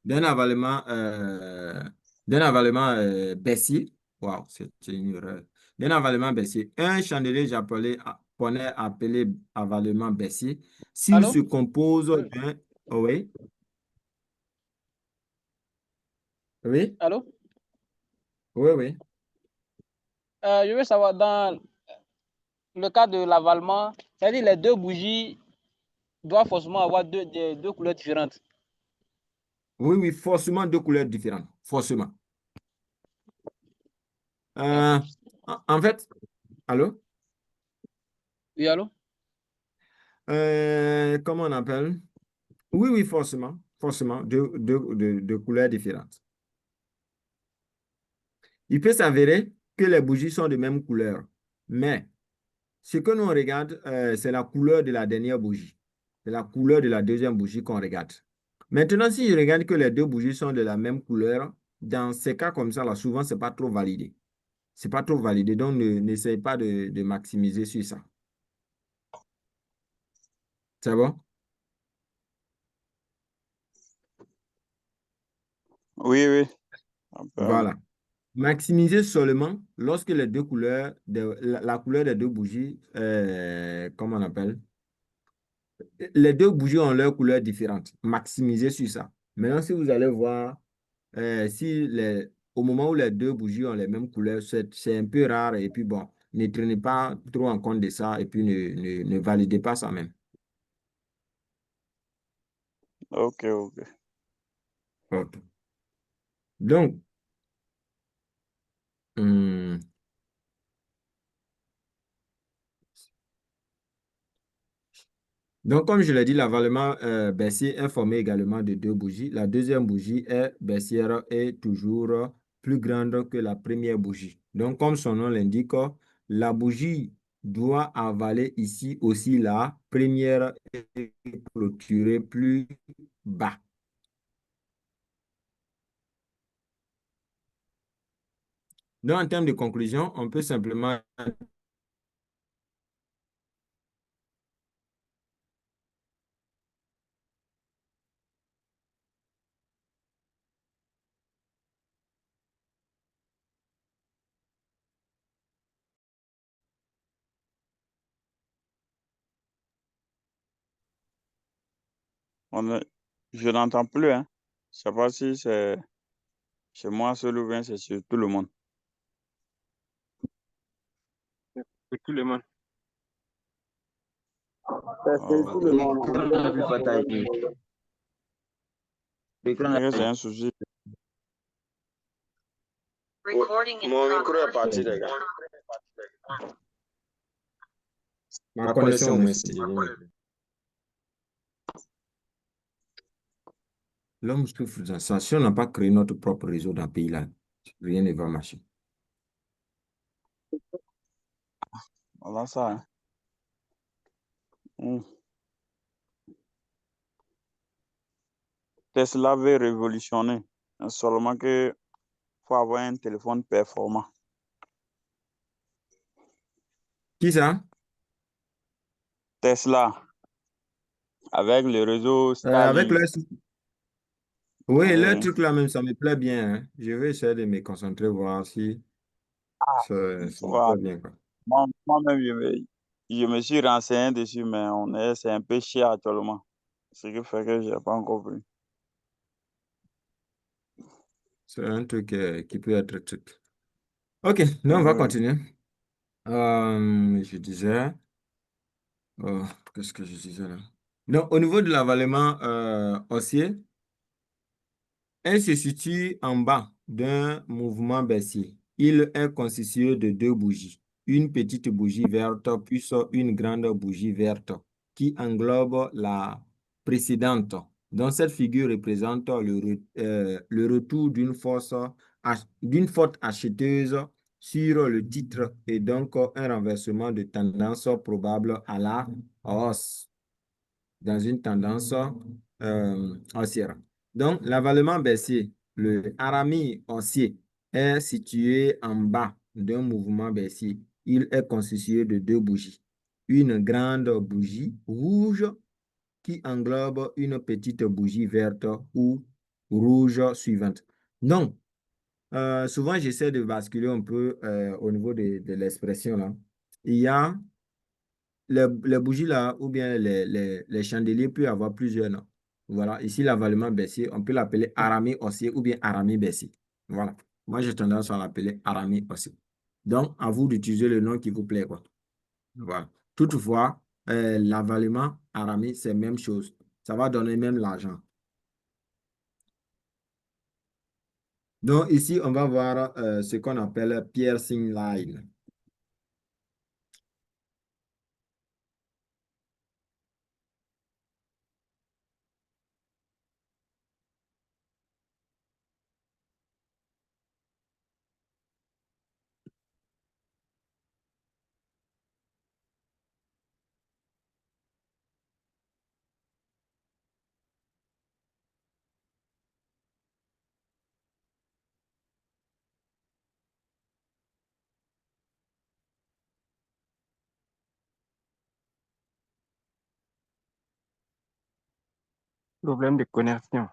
d'un avalement baissier, waouh, c'est une erreur. D'un avalement baissier, un chandelier japonais appelé avalement baissier, s'il Allô? se compose d'un... Oh oui, oui, Allô? oui, oui. Je veux savoir, dans le cas de l'avalement, c'est-à-dire les deux bougies doivent forcément avoir deux couleurs différentes. Oui, oui, forcément deux couleurs différentes. Forcément. Euh, en fait, allô? Oui, allô? Comment on appelle? Oui, oui, forcément. Forcément, deux couleurs différentes. Il peut s'avérer que les bougies sont de même couleur, mais ce que nous on regarde, c'est la couleur de la dernière bougie. C'est la couleur de la deuxième bougie qu'on regarde. Maintenant, si je regarde que les deux bougies sont de la même couleur, dans ces cas comme ça, là, souvent, ce n'est pas trop validé. C'est pas trop validé, donc n'essaye pas de maximiser sur ça. C'est bon? Oui, oui. Un peu. Voilà. Maximiser seulement lorsque les deux couleurs, la couleur des deux bougies, comment on appelle? Les deux bougies ont leur couleur différente. Maximisez sur ça. Maintenant, si vous allez voir, au moment où les deux bougies ont les mêmes couleurs, c'est un peu rare. Et puis bon, ne tenez pas trop en compte de ça et puis ne validez pas ça même. Ok, ok. Ok. Donc, hum, donc, comme je l'ai dit, l'avalement baissier est formé également de deux bougies. La deuxième bougie est baissière et toujours plus grande que la première bougie. Donc, comme son nom l'indique, la bougie doit avaler ici aussi la première et clôturer plus bas. Donc, en termes de conclusion, on peut simplement Je n'entends plus, hein. Je sais pas si c'est chez moi seul ou bien c'est chez tout le monde. C'est tout le monde. C'est tout le monde. On a vu Fatah ici. L'écran C'est que a- c'est un souci. Recording in Mon micro est progress. parti, les gars. ma connexion, merci. L'homme souffre de ça. Si on n'a pas créé notre propre réseau dans le pays là, rien ne va marcher. Voilà ça, hein. Hmm. Tesla veut révolutionner. Seulement que faut avoir un téléphone performant. Qui ça? Tesla, avec le réseau Avec Starlink. Oui, le Oui. truc là même, ça me plaît bien, hein. Je vais essayer de me concentrer, voir si ça me Voilà. plaît bien, quoi. Moi-même, je me suis renseigné dessus, mais c'est un peu cher actuellement. Ce qui fait que je n'ai pas encore pris. C'est un truc qui peut être truc. Ok, donc on va Oui. continuer. Je disais, oh, qu'est-ce que je disais là? Donc, au niveau de l'avalement haussier, elle se situe en bas d'un mouvement baissier. Il est constitué de deux bougies. Une petite bougie verte, puis une grande bougie verte qui englobe la précédente. Donc, cette figure représente le retour d'une forte acheteuse sur le titre et donc un renversement de tendance probable à la hausse dans une tendance haussière. Donc, l'avalement baissier, le harami haussier, est situé en bas d'un mouvement baissier. Il est constitué de deux bougies. Une grande bougie rouge qui englobe une petite bougie verte ou rouge suivante. Donc, souvent, j'essaie de basculer un peu au niveau de l'expression là. Il y a les bougies là, ou bien les chandeliers peuvent avoir plusieurs noms. Voilà, ici l'avalement baissier, on peut l'appeler aramie haussier ou bien aramie baissier. Voilà, moi j'ai tendance à l'appeler aramie haussier. Donc, à vous d'utiliser le nom qui vous plaît, quoi. Voilà. Toutefois, l'avalement aramie, c'est la même chose. Ça va donner même l'argent. Donc, ici, on va voir ce qu'on appelle piercing line. Problème de connexion.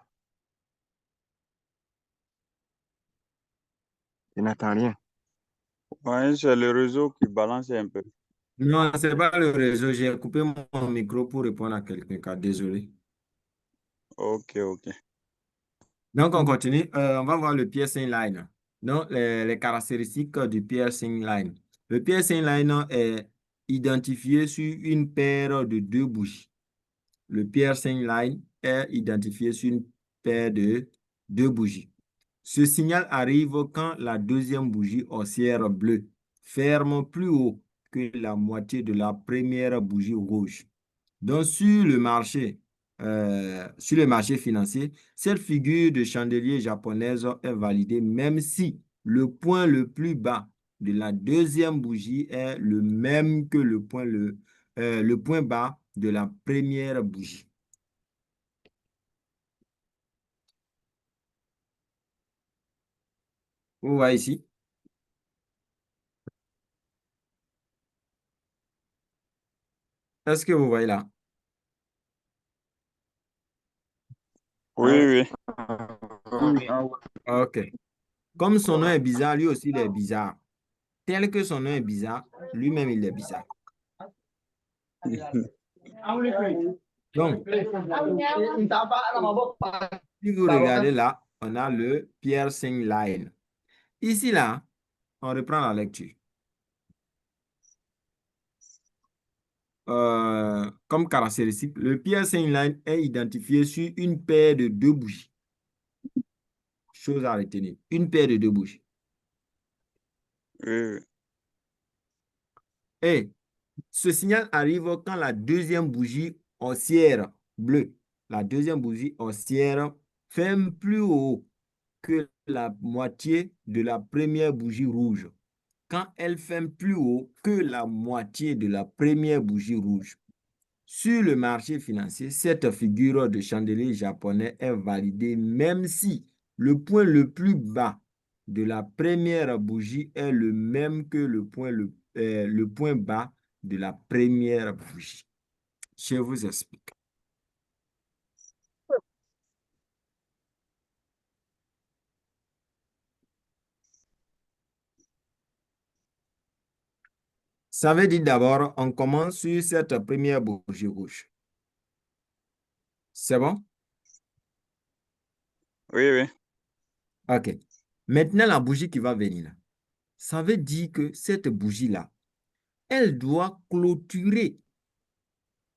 Je n'entends rien. Ouais, c'est le réseau qui balance un peu. Non, c'est pas le réseau. J'ai coupé mon micro pour répondre à quelqu'un. Désolé. Ok, ok. Donc, on continue. On va voir le piercing line. Donc, les caractéristiques du piercing line. Le piercing line est identifié sur une paire de deux bougies. Le piercing line est identifié sur une paire de deux bougies. Ce signal arrive quand la deuxième bougie haussière bleue ferme plus haut que la moitié de la première bougie rouge. Donc, sur le marché financier, cette figure de chandelier japonaise est validée même si le point le plus bas de la deuxième bougie est le même que le point bas de la première bougie. Vous voyez ici? Est-ce que vous voyez là? Oui, Hein? oui. Oui, en haut. OK. Comme son nom est bizarre, lui aussi il est bizarre. Tel que son nom est bizarre, lui-même il est bizarre. Donc, si vous regardez là, on a le piercing line. Ici, là, on reprend la lecture. Comme caractéristique, le piercing line est identifié sur une paire de deux bougies. Chose à retenir, une paire de deux bougies. Oui, oui. Et ce signal arrive quand la deuxième bougie haussière bleue, la deuxième bougie haussière ferme plus haut que la moitié de la première bougie rouge. Quand elle ferme plus haut que la moitié de la première bougie rouge. Sur le marché financier, cette figure de chandelier japonais est validée même si le point le plus bas de la première bougie est le même que le point bas de la première bougie. Je vous explique. Ça veut dire d'abord, on commence sur cette première bougie rouge. C'est bon? Oui, oui. OK. Maintenant, la bougie qui va venir là. Ça veut dire que cette bougie-là, elle doit clôturer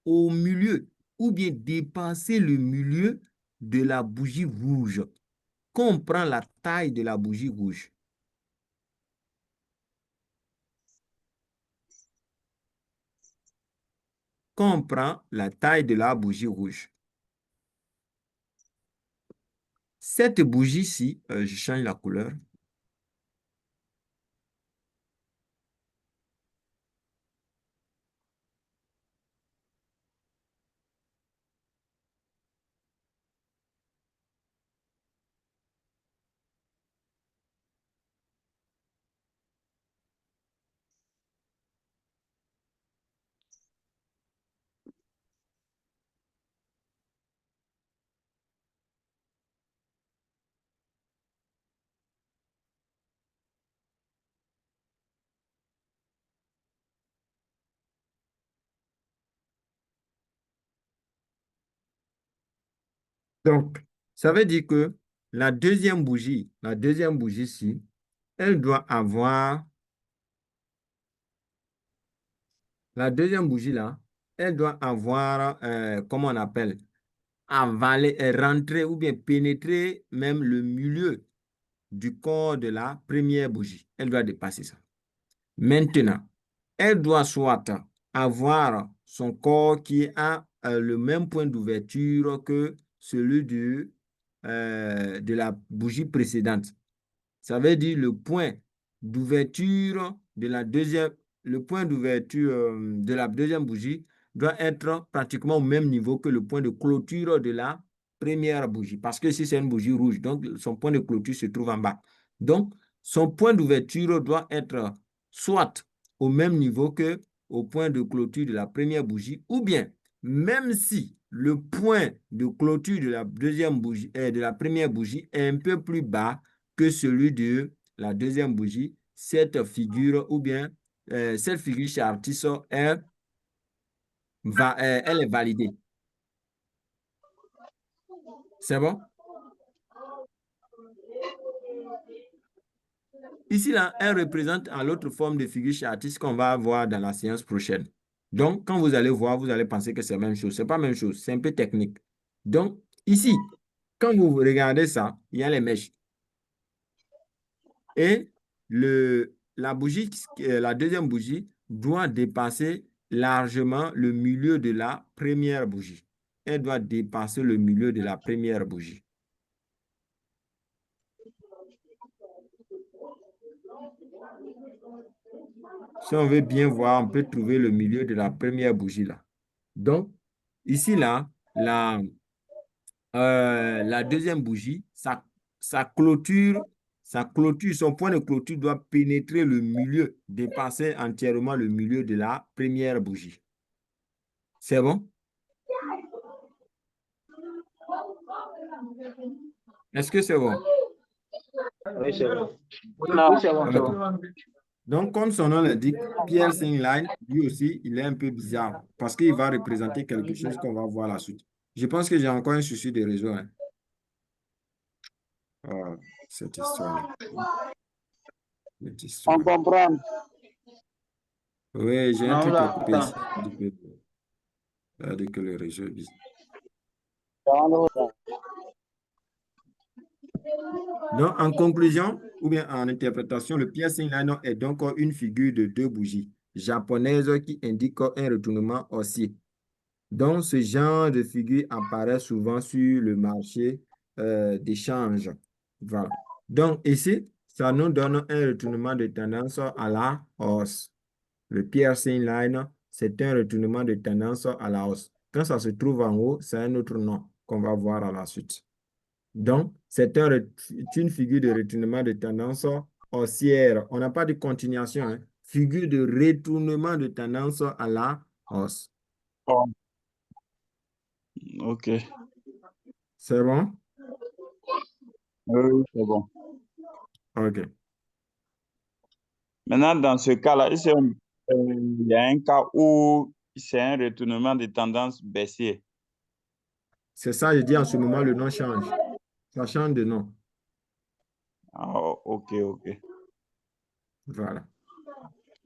au milieu ou bien dépasser le milieu de la bougie rouge. Quand on prend la taille de la bougie rouge, quand on prend la taille de la bougie rouge, cette bougie-ci, je change la couleur. Donc, ça veut dire que la deuxième bougie-ci, elle doit avoir, la deuxième bougie-là, elle doit avoir, comment on appelle, avaler, rentrer ou bien pénétrer même le milieu du corps de la première bougie. Elle doit dépasser ça. Maintenant, elle doit soit avoir son corps qui a le même point d'ouverture que celui de la bougie précédente. Ça veut dire le point d'ouverture de la deuxième, le point d'ouverture de la deuxième bougie doit être pratiquement au même niveau que le point de clôture de la première bougie. Parce que si c'est une bougie rouge, donc son point de clôture se trouve en bas. Donc, son point d'ouverture doit être soit au même niveau que au point de clôture de la première bougie, ou bien, même si le point de clôture de la deuxième bougie, de la première bougie est un peu plus bas que celui de la deuxième bougie, cette figure ou bien cette figure chez Artiso, elle est validée. C'est bon? ici, là, elle représente à l'autre forme de figure chartiste qu'on va voir dans la séance prochaine. Donc, quand vous allez voir, vous allez penser que c'est la même chose. Ce n'est pas la même chose, c'est un peu technique. Donc, ici, quand vous regardez ça, il y a les mèches. Et la bougie, la deuxième bougie doit dépasser largement le milieu de la première bougie. Elle doit dépasser le milieu de la première bougie. Si on veut bien voir, on peut trouver le milieu de la première bougie là. Donc, ici là, la deuxième bougie, sa clôture, son point de clôture doit pénétrer le milieu, dépasser entièrement le milieu de la première bougie. C'est bon? Est-ce que c'est bon? Oui, c'est bon. Non. Oui, c'est bon, c'est bon. Donc, comme son nom l'indique, piercing line, lui aussi, il est un peu bizarre parce qu'il va représenter quelque chose qu'on va voir la suite. Je pense que j'ai encore un souci de réseau. Hein. Ah, cette histoire-là. Cette On histoire. comprend. Oui, j'ai un Non, truc là, à couper ici. attends. C'est-à-dire que le réseau est bizarre. Donc, en conclusion, ou bien en interprétation, le piercing line est donc une figure de deux bougies japonaises qui indiquent un retournement haussier. Donc, ce genre de figure apparaît souvent sur le marché d'échange. Voilà. Donc, ici, ça nous donne un retournement de tendance à la hausse. Le piercing line, c'est un retournement de tendance à la hausse. Quand ça se trouve en haut, c'est un autre nom qu'on va voir à la suite. Donc, c'est une figure de retournement de tendance haussière. On n'a pas de continuation, hein. Figure de retournement de tendance à la hausse. Oh, ok. C'est bon? Oui, c'est bon. OK. Maintenant, dans ce cas-là, il y a un cas où c'est un retournement de tendance baissier. C'est ça, je dis en ce moment, le nom change. Ça change de nom. Ah, ok, ok. Voilà.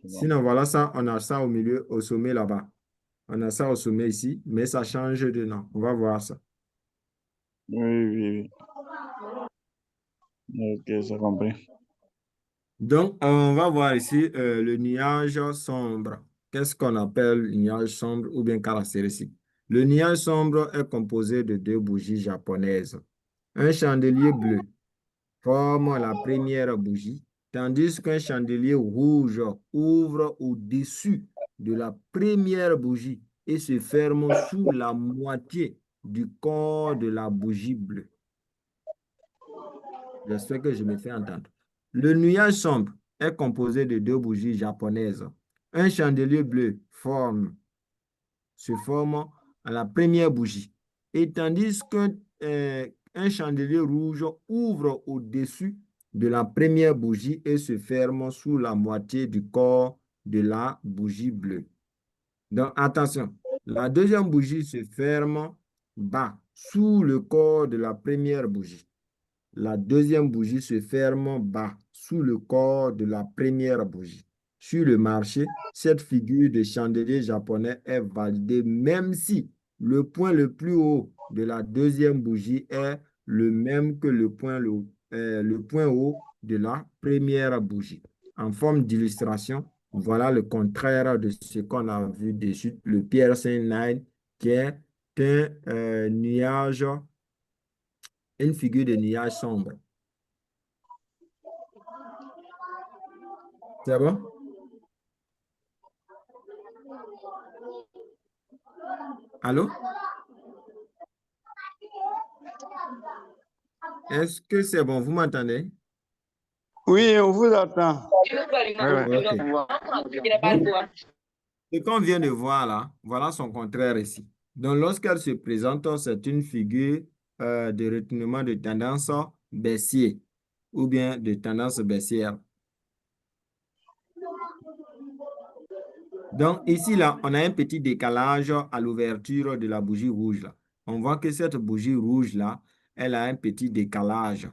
C'est bon. Sinon, voilà ça, on a ça au milieu, au sommet là-bas. On a ça au sommet ici, mais ça change de nom. On va voir ça. Oui, oui, oui. Ok, j'ai compris. Donc, on va voir ici le nuage sombre. Qu'est-ce qu'on appelle le nuage sombre ou bien caractéristique? Le nuage sombre est composé de deux bougies japonaises. Un chandelier bleu forme la première bougie, tandis qu'un chandelier rouge ouvre au-dessus de la première bougie et se ferme sous la moitié du corps de la bougie bleue. J'espère que je me fais entendre. Le nuage sombre est composé de deux bougies japonaises. Un chandelier bleu se forme à la première bougie, et tandis qu'un un chandelier rouge ouvre au-dessus de la première bougie et se ferme sous la moitié du corps de la bougie bleue. Donc, attention, la deuxième bougie se ferme bas, sous le corps de la première bougie. La deuxième bougie se ferme bas, sous le corps de la première bougie. Sur le marché, cette figure de chandelier japonais est validée même si le point le plus haut de la deuxième bougie est le même que le point haut de la première bougie. En forme d'illustration, voilà le contraire de ce qu'on a vu dessus, le piercing line, qui est un nuage, une figure de nuage sombre. C'est bon? Allô? Est-ce que c'est bon? Vous m'entendez? Oui, on vous attend. OK. Donc, ce qu'on vient de voir là, voilà son contraire ici. Donc, lorsqu'elle se présente, c'est une figure de retournement de tendance baissier ou bien de tendance baissière. Donc, ici, là, on a un petit décalage à l'ouverture de la bougie rouge, là. On voit que cette bougie rouge, là, elle a un petit décalage.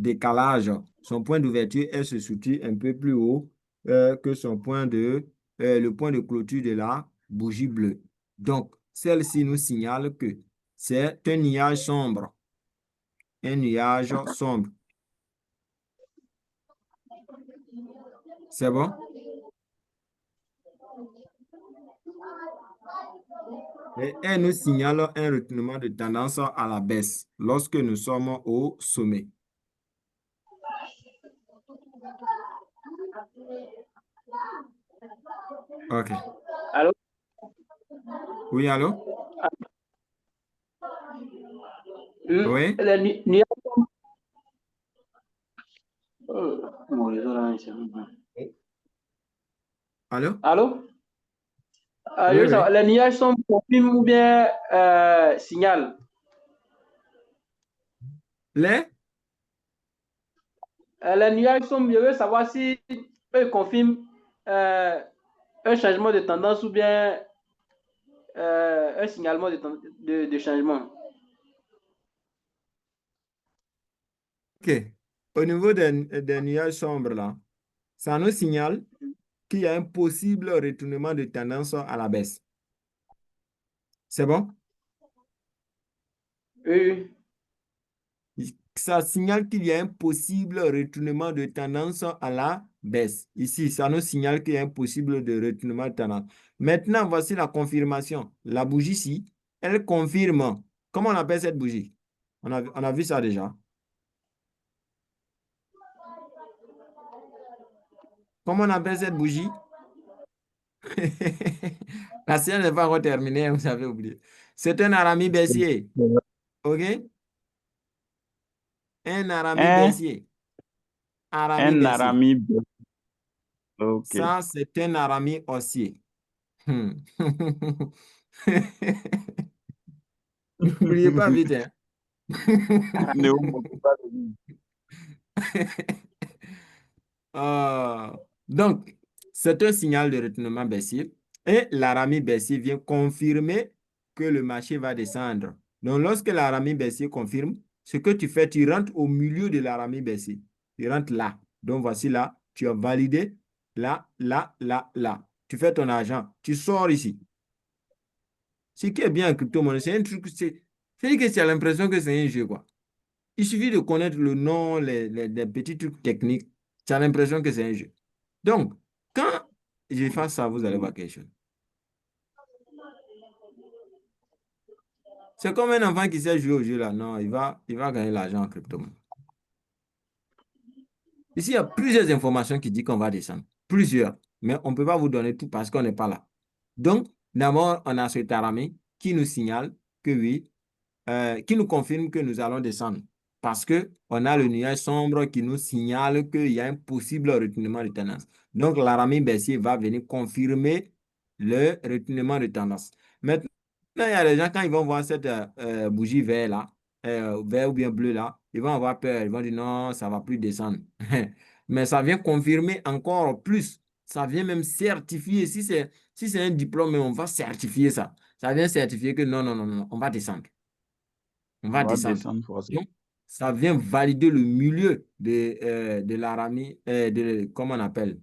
décalage. Son point d'ouverture, elle se situe un peu plus haut que son point le point de clôture de la bougie bleue. Donc, celle-ci nous signale que c'est un nuage sombre. Un nuage sombre. C'est bon? Et elle nous signale un retournement de tendance à la baisse lorsque nous sommes au sommet. OK. Allô? Oui, allô? Oui? Les nuages. Mon réseau là, Allô? allô? Je Oui, veux oui. savoir, les nuages sont confirmes ou bien signal? Les? Les nuages sont, je veux savoir si eux confirment un changement de tendance ou bien un signalement de changement. OK. Au niveau des nuages sombres, là, ça nous signale qu'il y a un possible retournement de tendance à la baisse. C'est bon? Oui. Ça signale qu'il y a un possible retournement de tendance à la baisse. Ici, ça nous signale qu'il y a un possible de retournement de tendance. Maintenant, voici la confirmation. La bougie-ci, elle confirme. Comment on appelle cette bougie? On a vu ça déjà. Comment on appelle cette bougie? La séance n'est pas encore terminée, vous avez oublié. C'est un arami baissier. OK? Un arami Un, baissier. Arami un baissier. arami. Ok. Ça, c'est un arami haussier. Hmm. N'oubliez pas vite, hein. Ne vous moquez pas de nous. Euh, donc, c'est un signal de retournement baissier et l'arami baissier vient confirmer que le marché va descendre. Donc, lorsque l'arami baissier confirme, ce que tu fais, tu rentres au milieu de l'arami baissier. Tu rentres là. Donc, voici là, tu as validé là, là, là, là. Tu fais ton argent, tu sors ici. Ce qui est bien en crypto-monnaie, c'est un truc, c'est que tu as l'impression que c'est un jeu, quoi. Il suffit de connaître le nom, les petits trucs techniques. Tu as l'impression que c'est un jeu. Donc, quand je fais ça, vous allez voir quelque chose. C'est comme un enfant qui sait jouer au jeu là. Non, il va gagner l'argent en crypto. Ici, il y a plusieurs informations qui disent qu'on va descendre. Plusieurs. Mais on ne peut pas vous donner tout parce qu'on n'est pas là. Donc, d'abord, on a ce Tarami qui nous signale que oui, qui nous confirme que nous allons descendre. Parce qu'on a le nuage sombre qui nous signale qu'il y a un possible retournement de tendance. Donc, l'arami baissier va venir confirmer le retournement de tendance. Maintenant, il y a des gens, quand ils vont voir cette bougie vert là, vert ou bien bleu là, ils vont avoir peur. Ils vont dire non, ça ne va plus descendre. Mais ça vient confirmer encore plus. Ça vient même certifier. Si c'est un diplôme, on va certifier ça. Ça vient certifier que non, non, non, non, on va descendre. On On va va descendre. descendre forcément. Donc, ça vient valider le milieu de l'arami, comment on appelle?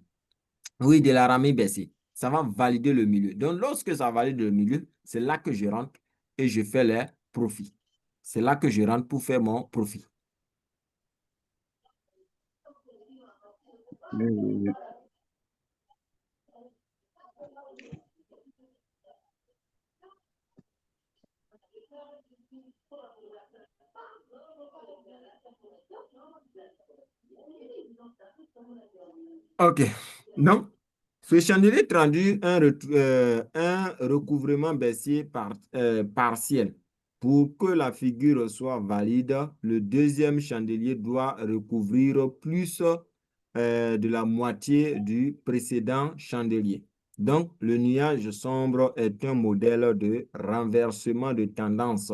Oui, de l'arami baissier. Ça va valider le milieu. Donc, lorsque ça valide le milieu, c'est là que je rentre et je fais les profits. C'est là que je rentre pour faire mon profit. Oui, oui, oui. OK. Donc, ce chandelier traduit un recouvrement baissier partiel. Pour que la figure soit valide, le deuxième chandelier doit recouvrir plus de la moitié du précédent chandelier. Donc, le nuage sombre est un modèle de renversement de tendance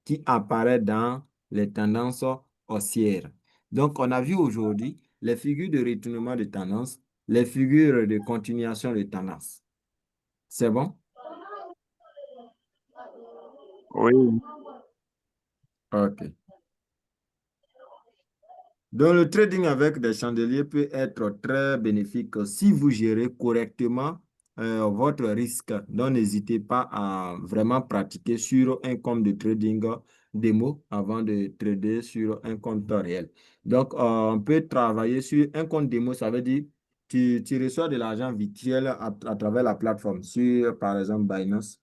qui apparaît dans les tendances haussières. Donc, on a vu aujourd'hui les figures de retournement de tendance, les figures de continuation de tendance. C'est bon? Oui. OK. Donc, le trading avec des chandeliers peut être très bénéfique si vous gérez correctement votre risque. Donc, n'hésitez pas à vraiment pratiquer sur un compte de trading démo avant de trader sur un compte réel. Donc, on peut travailler sur un compte démo, ça veut dire tu reçois de l'argent virtuel à travers la plateforme, sur par exemple Binance.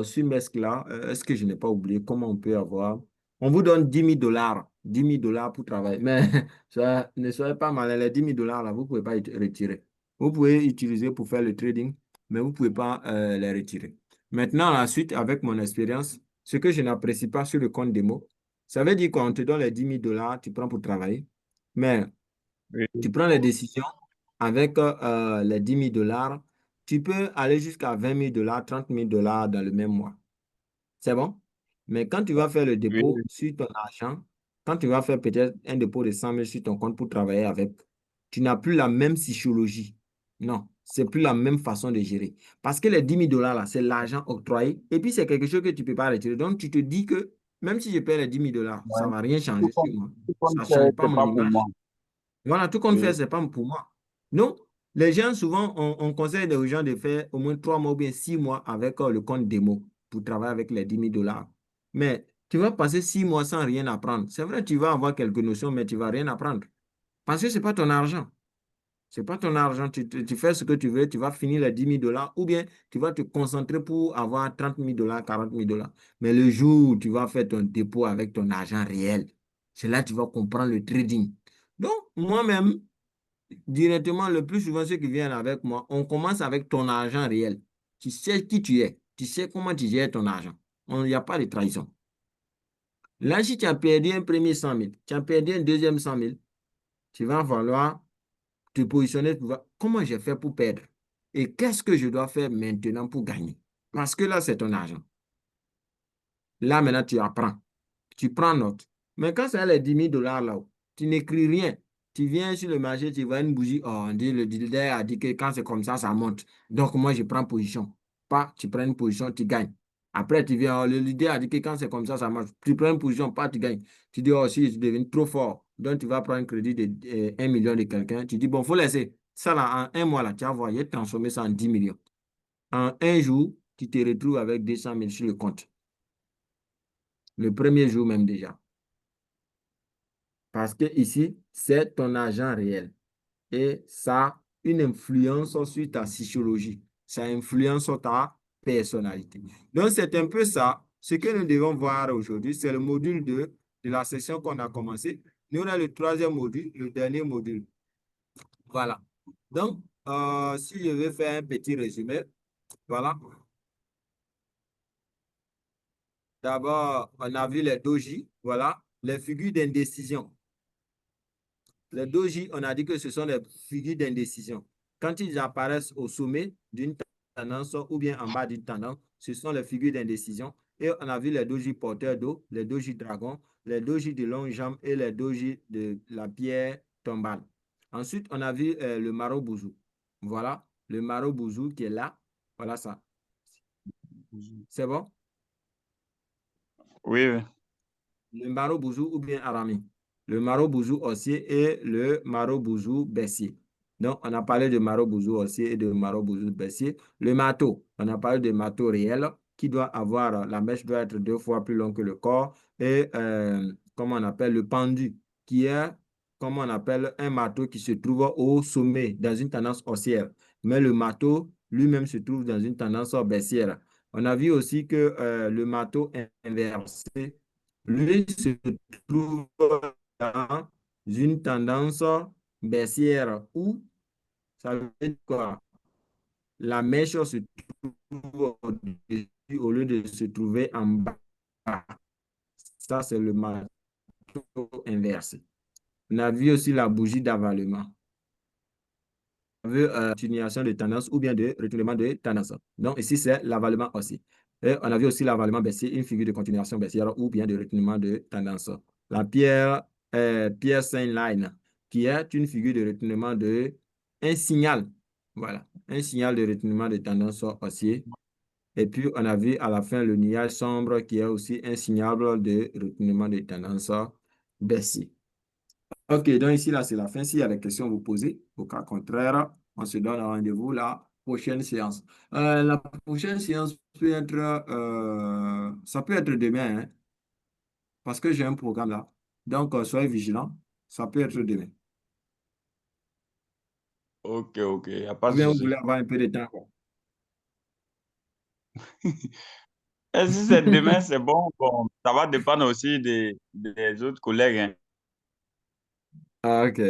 Sur Mescla, est-ce que je n'ai pas oublié comment on peut avoir? On vous donne 10 000 $, 10 000 $ pour travailler. Mais ne soyez pas malin, les 10 000 $ là, vous ne pouvez pas les retirer. Vous pouvez utiliser pour faire le trading, mais vous ne pouvez pas les retirer. Maintenant, la suite, avec mon expérience, ce que je n'apprécie pas sur le compte démo, ça veut dire qu'on te donne les 10 000 $, tu prends pour travailler, mais Oui, tu prends les décisions avec les 10 000 $, tu peux aller jusqu'à 20 000 $, 30 000 $ dans le même mois. C'est bon? Mais quand tu vas faire le oui, dépôt oui. sur ton argent, quand tu vas faire peut-être un dépôt de 100 000 sur ton compte pour travailler avec, tu n'as plus la même psychologie. Non, c'est plus la même façon de gérer. Parce que les 10 000 $ là, c'est l'argent octroyé. Et puis, c'est quelque chose que tu ne peux pas retirer. Donc, tu te dis que même si je perds les 10 000 $, ça Ouais. ne va rien Tout changer sur compte, moi. tout Ça compte ne fait, change pas c'est mon pas pour moi. image. Voilà, tout compte fait, Oui, c'est pas pour moi. Non, les gens, souvent, on conseille aux gens de faire au moins 3 mois ou bien 6 mois avec le compte démo pour travailler avec les 10 000 $. Mais tu vas passer 6 mois sans rien apprendre. C'est vrai, tu vas avoir quelques notions, mais tu vas rien apprendre. Parce que ce n'est pas ton argent. C'est pas ton argent. Tu fais ce que tu veux, tu vas finir les 10 000 $ ou bien tu vas te concentrer pour avoir 30 000 $, 40 000 $. Mais le jour où tu vas faire ton dépôt avec ton argent réel, c'est là que tu vas comprendre le trading. Donc, moi-même, directement, le plus souvent, ceux qui viennent avec moi, on commence avec ton argent réel. Tu sais qui tu es. Tu sais comment tu gères ton argent. Il n'y a pas de trahison. Là, si tu as perdu un premier 100 000, tu as perdu un deuxième 100 000, tu vas falloir te positionner pour voir comment j'ai fait pour perdre. Et qu'est-ce que je dois faire maintenant pour gagner? Parce que là, c'est ton argent. Là, maintenant, tu apprends. Tu prends note. Mais quand c'est les 10 000 $ là-haut, tu n'écris rien. Tu viens sur le marché, tu vois une bougie. Oh, on dit, le dealer a dit que quand c'est comme ça monte. Donc, moi, je prends position. Pas, tu prends une position, tu gagnes. Après, tu viens, oh, le leader a dit que quand c'est comme ça marche. Tu prends une position, pas, tu gagnes. Tu dis, oh, si tu deviens trop fort, donc tu vas prendre un crédit de 1 million de quelqu'un. Tu dis, bon, faut laisser. Ça, là, en un mois, là, tu vas voir, il a transformé ça en 10 millions. En un jour, tu te retrouves avec 200 000 sur le compte. Le premier jour même déjà. Parce que ici, c'est ton argent réel. Et ça a une influence sur ta psychologie. Ça influence sur ta personnalité. Donc, c'est un peu ça. Ce que nous devons voir aujourd'hui, c'est le module 2 de la session qu'on a commencé. Nous, on a le troisième module, le dernier module. Voilà. Donc, si je veux faire un petit résumé, voilà. D'abord, on a vu les doji, voilà, les figures d'indécision. Les doji, on a dit que ce sont les figures d'indécision. Quand ils apparaissent au sommet d'une tendance ou bien en bas d'une tendance, ce sont les figures d'indécision. Et on a vu les doji porteurs d'eau, les doji dragons, les doji de longues jambes et les doji de la pierre tombale. Ensuite, on a vu le maro-bouzou. Voilà, le maro-bouzou qui est là. Voilà ça. C'est bon? oui, oui. Le maro-bouzou ou bien arami. Le maro-bouzou haussier et le maro-bouzou baissier. Donc, on a parlé de maro-bouzou haussier et de maro-bouzou baissier. Le marteau, on a parlé de marteau réel qui doit avoir, la mèche doit être 2 fois plus longue que le corps. Et comment on appelle le pendu, qui est, comment on appelle, un marteau qui se trouve au sommet dans une tendance haussière. Mais le marteau lui-même se trouve dans une tendance baissière. On a vu aussi que le marteau inversé, lui se trouve dans une tendance baissière où ça veut dire quoi? La mèche se trouve au-dessus au lieu de se trouver en bas. Ça, c'est le marteau inversé. On a vu aussi la bougie d'avalement. Continuation de tendance ou bien de retournement de tendance. Donc ici, c'est l'avalement aussi. Et on a vu aussi l'avalement baissier, une figure de continuation baissière ou bien de retournement de tendance. La pierre, pierre Saint Line, qui est une figure de retournement de un signal. Voilà, un signal de retournement de tendance haussier. Et puis, on a vu à la fin le nuage sombre qui est aussi un signal de retournement de tendance baissier. Ok, donc ici, là, c'est la fin. S'il y a des questions, vous posez. Au cas contraire, on se donne rendez-vous la prochaine séance. La prochaine séance peut être, ça peut être demain, hein, parce que j'ai un programme là. Donc, soyez vigilants. Ça peut être demain. Ok, ok, il n'y a pas Ou de bien vous voulez souci. avoir un peu de temps, quoi. Et si c'est demain, c'est bon. Bon, ça va dépendre aussi des autres collègues, hein. Ah, ok.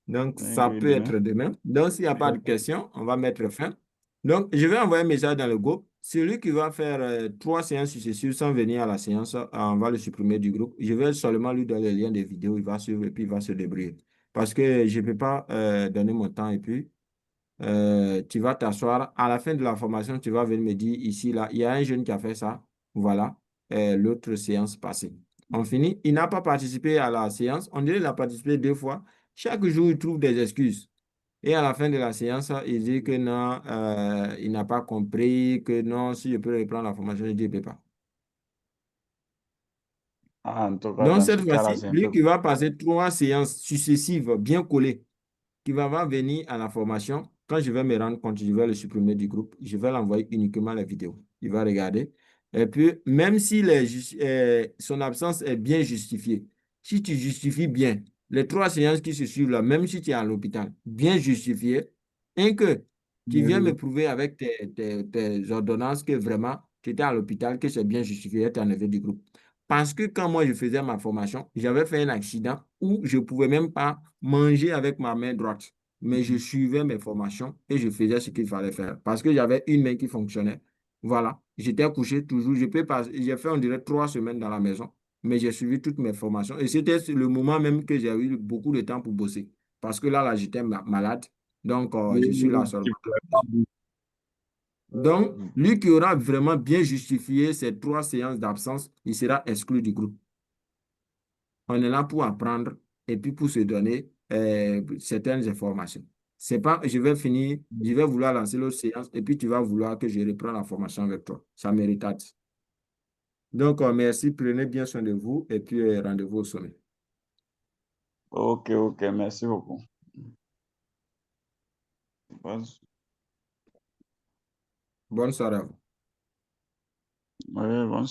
Donc, ça Oui, peut demain. être demain. Donc, s'il n'y a pas de questions, on va mettre fin. Donc, je vais envoyer un message dans le groupe. Celui qui va faire 3 séances successives sans venir à la séance, on va le supprimer du groupe. Je vais seulement lui donner le lien des vidéos. Il va suivre et puis il va se débrouiller. Parce que je ne peux pas donner mon temps et puis tu vas t'asseoir. À la fin de la formation, tu vas venir me dire ici, là, il y a un jeune qui a fait ça. Voilà, l'autre séance passée. On finit. Il n'a pas participé à la séance. On dirait qu'il a participé 2 fois. Chaque jour, il trouve des excuses. Et à la fin de la séance, il dit que non, il n'a pas compris, que non, si je peux reprendre la formation, il dit, je ne peux pas. Ah, en tout cas, Donc, dans cette ce cas-là, fois-ci, c'est un lui peu... qui va passer 3 séances successives bien collées, qui va venir à la formation, quand je vais me rendre compte, je vais le supprimer du groupe, je vais l'envoyer uniquement la vidéo. Il va regarder. Et puis, même si son absence est bien justifiée, si tu justifies bien les 3 séances qui se suivent là, même si tu es à l'hôpital, bien justifié, et que tu viens me prouver avec tes ordonnances que vraiment tu étais à l'hôpital, que c'est bien justifié, tu es enlevé du groupe. Parce que quand moi je faisais ma formation, j'avais fait un accident où je ne pouvais même pas manger avec ma main droite. Mais je suivais mes formations et je faisais ce qu'il fallait faire. Parce que j'avais une main qui fonctionnait. Voilà. J'étais couché toujours. J'ai fait, on dirait, 3 semaines dans la maison. Mais j'ai suivi toutes mes formations. Et c'était le moment même que j'ai eu beaucoup de temps pour bosser. Parce que là, j'étais malade. Donc, je suis là Tu seulement. pouvais pas bouger. Donc, lui qui aura vraiment bien justifié ces 3 séances d'absence, il sera exclu du groupe. On est là pour apprendre et puis pour se donner certaines informations. C'est pas, je vais finir, je vais vouloir lancer l'autre séance et puis tu vas vouloir que je reprenne la formation avec toi. Ça mérite. Donc, merci, prenez bien soin de vous et puis rendez-vous au sommet. Ok, ok, merci beaucoup. Bonne- Bonne soirée à vous. Oui, bonne